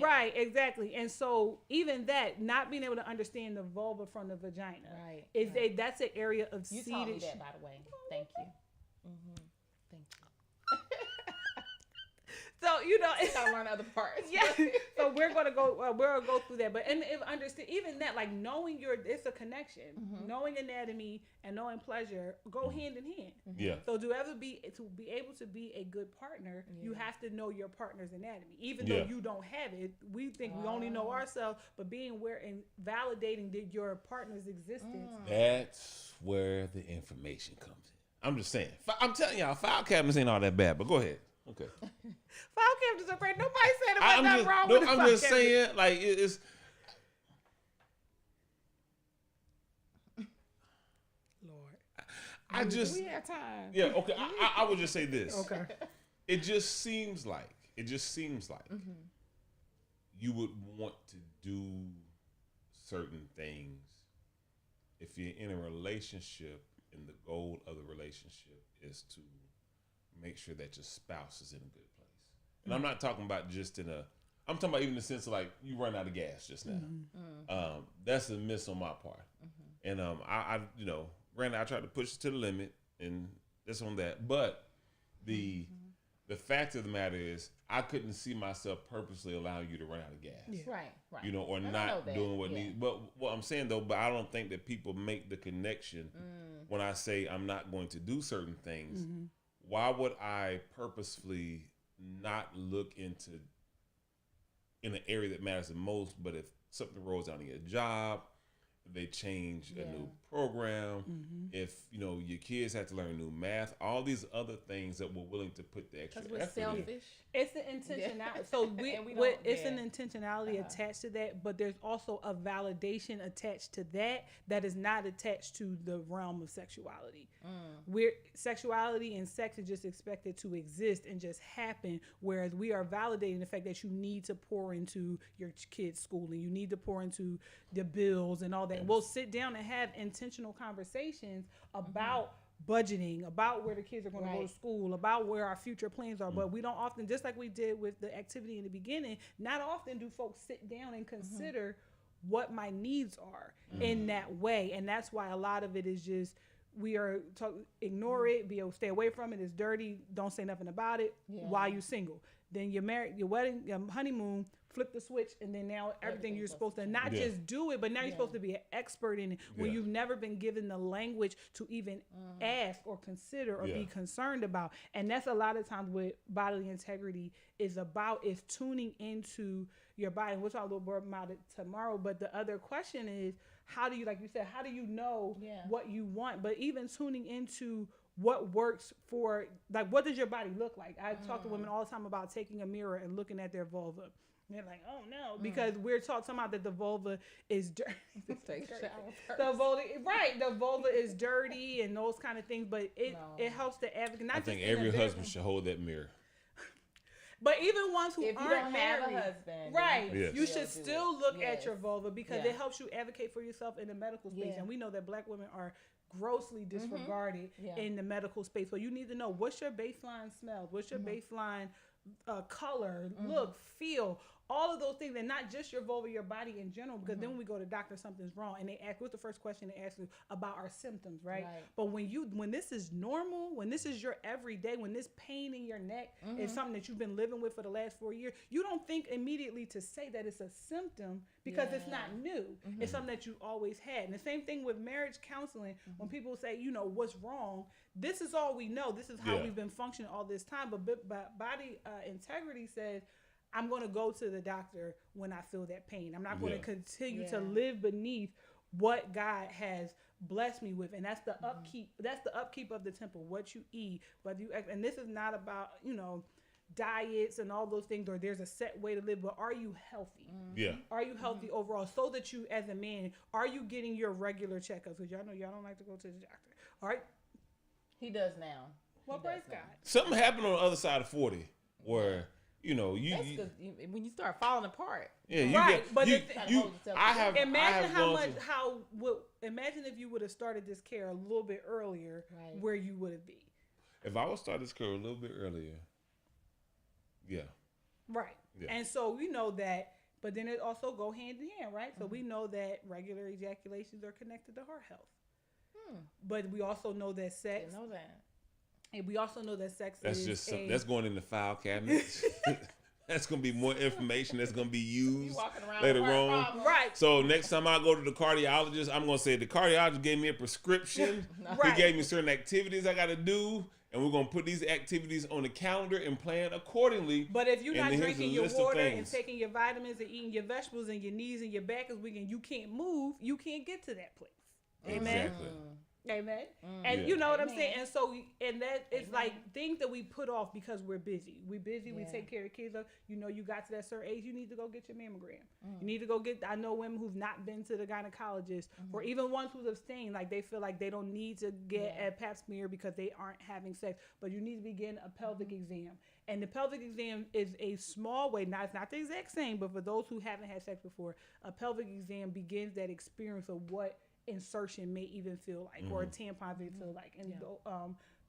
right, exactly. And so even that, not being able to understand the vulva from the vagina, that's an area of seeded. You taught me that, by the way. Thank you. Thank you. So I learn other parts. So we're gonna go through that, but if understand even that, like knowing it's a connection. Knowing anatomy and knowing pleasure go hand in hand. Yeah. So to be able to be a good partner, you have to know your partner's anatomy, even though you don't have it. We think we only know ourselves, but being aware and validating your partner's existence. That's where the information comes in. I'm just saying. I'm telling y'all, file cabinets ain't all that bad, but go ahead. Okay. File cabinets are great. Nobody said it was nothing wrong with the file cabinet. I'm just saying, like, it's. Lord. We have time. Yeah, okay. I would just say this. Okay. It just seems like you would want to do certain things if you're in a relationship and the goal of the relationship is to make sure that your spouse is in a good place. And I'm not talking about just I'm talking about even in the sense of like you run out of gas just now. That's a miss on my part. And I granted I tried to push it to the limit and that's on that. But the fact of the matter is I couldn't see myself purposely allowing you to run out of gas. Yeah. Right. Or not doing what needs. But what I'm saying though, but I don't think that people make the connection when I say I'm not going to do certain things. Why would I purposefully not look in an area that matters the most? But if something rolls out in your job, they change a new program, if your kids have to learn new math, all these other things that we're willing to put the extra effort selfish. It's the intentionality. So it's an intentionality attached to that, but there's also a validation attached to that is not attached to the realm of sexuality. Where sexuality and sex is just expected to exist and just happen, whereas we are validating the fact that you need to pour into your kids' schooling, you need to pour into the bills and all that. We'll sit down and have intentional conversations about budgeting, about where the kids are going to go to school, about where our future plans are. But we don't often, just like we did with the activity in the beginning, not often do folks sit down and consider what my needs are in that way. And that's why a lot of it is just, we are ignore it, stay away from it, it's dirty, don't say nothing about it while you're single. Then you're married, your wedding, your honeymoon, flip the switch, and then now everything you're supposed to not just do it, but now you're supposed to be an expert in it when you've never been given the language to even ask or consider or be concerned about. And that's a lot of times what bodily integrity is about, is tuning into your body. We'll talk a little more about it tomorrow, but the other question is, how do you, like you said, how do you know what you want? But even tuning into what works for, like, what does your body look like? I talk to women all the time about taking a mirror and looking at their vulva. And they're like, oh no, because we're talking about that the vulva is dirty. The vulva is dirty and those kind of things, but it helps the advocate. I think every husband should hold that mirror. But even ones who if you aren't don't married, have a husband, right? Yes. You should still look at your vulva because Yeah. it helps you advocate for yourself in the medical space. And we know that Black women are grossly disregarded in the medical space. So you need to know, what's your baseline smell? What's your baseline color, look, feel, all of those things, and not just your vulva, your body in general, because then when we go to doctor, something's wrong, and they ask, what's the first question they ask you? About our symptoms, right? But when this is normal, when this is your everyday, when this pain in your neck is something that you've been living with for the last 4 years, you don't think immediately to say that it's a symptom because it's not new. It's something that you always had. And the same thing with marriage counseling, when people say, what's wrong, this is all we know. This is how we've been functioning all this time. But body integrity says, I'm going to go to the doctor when I feel that pain. I'm not going to continue to live beneath what God has blessed me with. And that's the upkeep. That's the upkeep of the temple, what you eat, whether you, and this is not about, diets and all those things, or there's a set way to live, but are you healthy? Are you healthy overall? So that you, as a man, are you getting your regular checkups? Because y'all know y'all don't like to go to the doctor. All right. He does now. Well, praise God. Something happened on the other side of 40 where, when you start falling apart. I have imagine if you would have started this care a little bit earlier, where you would have been. If I would start this care a little bit earlier, and so we know that, but then it also go hand in hand, right? So we know that regular ejaculations are connected to heart health, but we also know that sex. Didn't know that. And we also know that sex that's that's going in the file cabinet. That's going to be more information that's going to be used later on. Right. So next time I go to the cardiologist, I'm going to say the cardiologist gave me a prescription. He gave me certain activities I got to do. And we're going to put these activities on the calendar and plan accordingly. But if you're not drinking your water and taking your vitamins and eating your vegetables and your knees and your back is weak and you can't move, you can't get to that place. Amen. Exactly. Amen. And you know what I'm saying? And so, and that it's like things that we put off because we're busy. We take care of kids. You got to that certain age, you need to go get your mammogram. You need to go get, I know women who've not been to the gynecologist or even ones who've abstained, like they feel like they don't need to get a pap smear because they aren't having sex, but you need to be getting a pelvic exam. And the pelvic exam is a small way, it's not the exact same, but for those who haven't had sex before, a pelvic exam begins that experience of what insertion may even feel like, or a tampon may feel like, and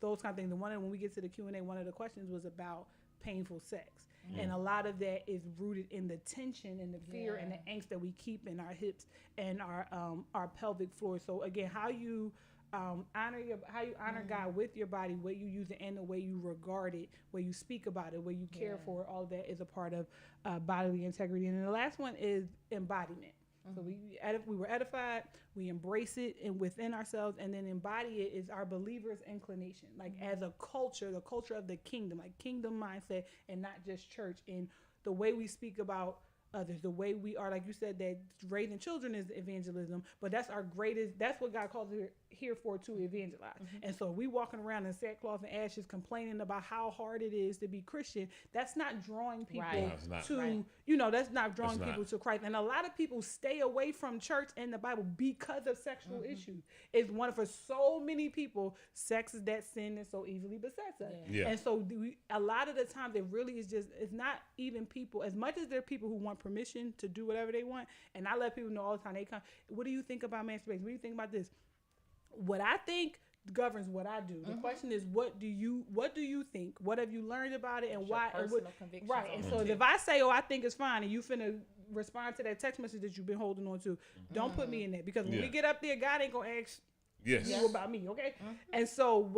those kind of things. The one when we get to the Q&A, one of the questions was about painful sex, and a lot of that is rooted in the tension and the fear and the angst that we keep in our hips and our pelvic floor. So again, how you honor God with your body, way you use it, and the way you regard it, way you speak about it, way you care for it, all that is a part of bodily integrity. And then the last one is embodiment. So we were edified, we embrace it and within ourselves, and then embody it is our believer's inclination, like as a culture, the culture of the kingdom, like kingdom mindset, and not just church. And the way we speak about others. The way we are, like you said, that raising children is evangelism, but that's what God calls it here for, to evangelize. And so we walking around in sackcloth and ashes complaining about how hard it is to be Christian. That's not drawing people that's not drawing people to Christ. And a lot of people stay away from church and the Bible because of sexual issues. It's for so many people, sex is that sin that so easily besets us. And so a lot of the times it really is it's not even people, as much as there are people who want permission to do whatever they want. And I let people know all the time, they come, what do you think about masturbation? What do you think about this? What I think governs what I do. The question is, what do you think? What have you learned about it, and why? Right. And so if I say, I think it's fine, and you finna respond to that text message that you've been holding on to, don't put me in that, because when we get up there, God ain't gonna ask you about me, okay? And so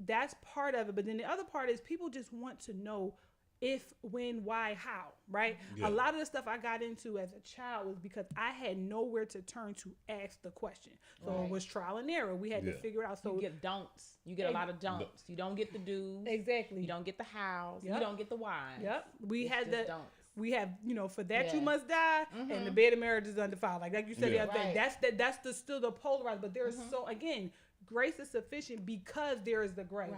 that's part of it. But then the other part is people just want to know if, when, why, how, right? A lot of the stuff I got into as a child was because I had nowhere to turn to ask the question. So it was trial and error. We had to figure out. So you get don'ts. You get a lot of don'ts. You don't get the do's. Exactly. You don't get the hows. You don't get the whys. We had the don'ts. We have, for that you must die, and the bed of marriage is undefiled. Like you said the other day. That's still the polarized. But there's so, again, grace is sufficient because there is the gray.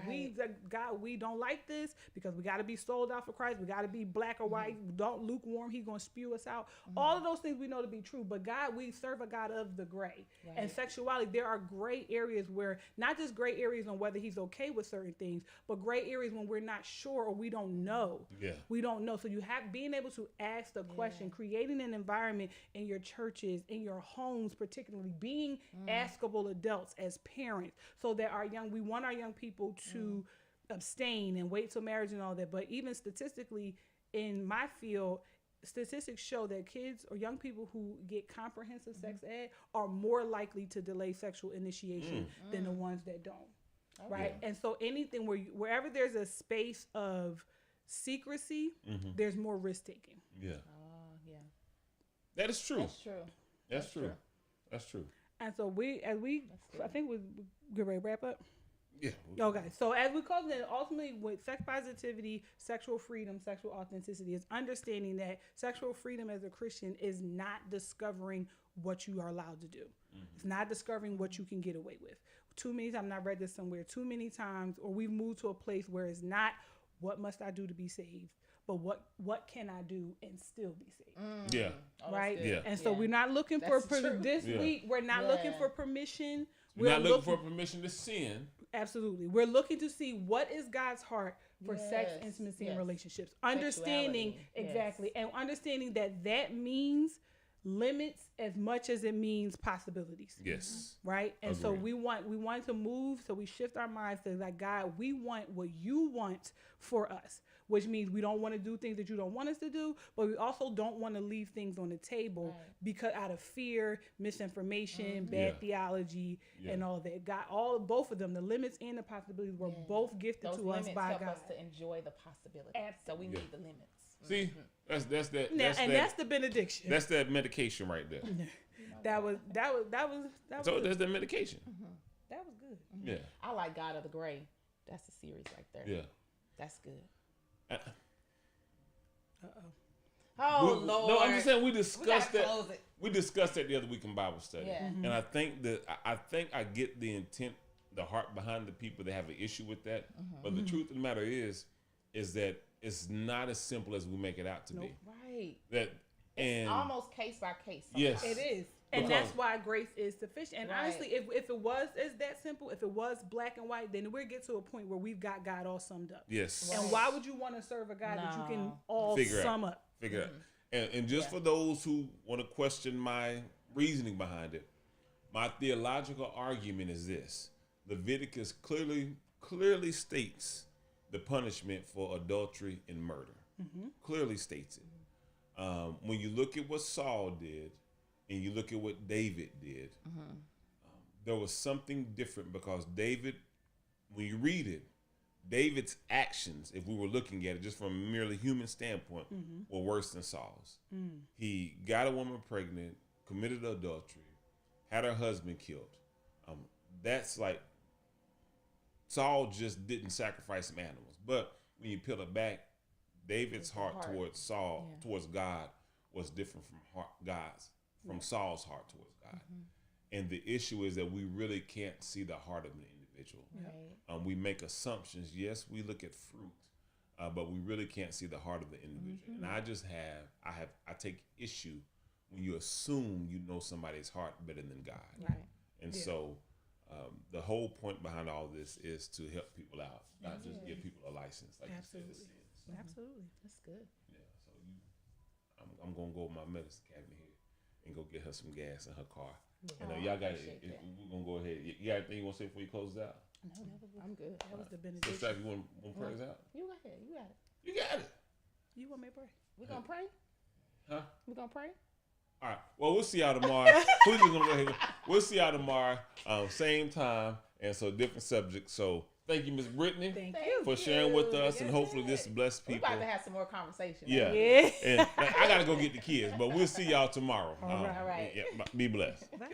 We don't like this because we got to be sold out for Christ. We got to be black or white. Don't lukewarm. He's going to spew us out. All of those things we know to be true. But God, we serve a God of the gray. And sexuality, there are gray areas where, not just gray areas on whether he's okay with certain things, but gray areas when we're not sure or we don't know. We don't know. So you have being able to ask the question, creating an environment in your churches, in your homes, particularly being askable adults as parents, so that we want our young people to abstain and wait till marriage and all that. But even statistically, in my field, statistics show that kids or young people who get comprehensive sex ed are more likely to delay sexual initiation than the ones that don't. Right? And so anything wherever there's a space of secrecy, there's more risk taking. That is true. That's true. That's true. And so I think we get ready to wrap up. Yeah. Okay. So as we close it, ultimately with sex positivity, sexual freedom, sexual authenticity is understanding that sexual freedom as a Christian is not discovering what you are allowed to do. It's not discovering what you can get away with. Too many times, I've read this somewhere, too many times, or we've moved to a place where it's not what must I do to be saved, but what can I do and still be saved? Right? And so we're not looking for this week. We're not looking for permission. We're not looking for permission to sin. Absolutely. We're looking to see what is God's heart for sex, intimacy, and relationships. Understanding exactly, and understanding that means limits as much as it means possibilities. Right? And so we want to move, so we shift our minds to like, God, we want what you want for us, which means we don't want to do things that you don't want us to do, but we also don't want to leave things on the table because out of fear, misinformation, bad theology, and all that. God, both of them, the limits and the possibilities, were both gifted to us by God. Those limits help us to enjoy the possibilities. So we need the limits. See, that's that. That's the benediction. That's that medication right there. That was. So that's the medication. That was good. Yeah. I like God of the Gray. That's a series right there. Yeah. That's good. Uh-oh. Lord. No, I'm just saying we discussed that. We discussed that the other week in Bible study. And I think I get the intent, the heart behind the people that have an issue with that. But the truth of the matter is that it's not as simple as we make it out to be. Right. It's almost case by case. Yes. It is. And that's why grace is sufficient. And honestly, if it was that simple, if it was black and white, then we'll get to a point where we've got God all summed up. Yes. And why would you want to serve a God that you can all sum up? Figure out. And just for those who want to question my reasoning behind it, my theological argument is this. Leviticus clearly states the punishment for adultery and murder. Clearly states it. When you look at what Saul did and you look at what David did, there was something different because David, when you read it, David's actions, if we were looking at it just from a merely human standpoint, were worse than Saul's. He got a woman pregnant, committed adultery, had her husband killed. That's like, Saul just didn't sacrifice some animals. But when you peel it back, David's heart towards towards God, was different from Saul's heart towards God. And the issue is that we really can't see the heart of an individual. Right. We make assumptions. Yes, we look at fruit, but we really can't see the heart of the individual. And I take issue when you assume you know somebody's heart better than God. Right. And so the whole point behind all this is to help people out, not just give people a license. Like Absolutely. You said, so, Absolutely. That's good. yeah. So I'm gonna go with my medicine cabinet here and go get her some gas in her car. And y'all got it. We're gonna go ahead. You got anything you want to say before you close it out? No, I'm good. That was the So, benediction. Zach, you want to pray us out? You got it. You got it. You got it. You want me to pray? We gonna pray? Huh? We gonna pray? All right. Well, we'll see y'all tomorrow. We're just gonna go ahead. We'll see y'all tomorrow, same time, and so different subjects. So thank you, Miss Brittany, Thank you. for sharing with us, and hopefully this bless We people. about to have some more conversation. Yeah. Yeah. And I gotta go get the kids, but we'll see y'all tomorrow. All right. All right. Yeah, be blessed. Bye.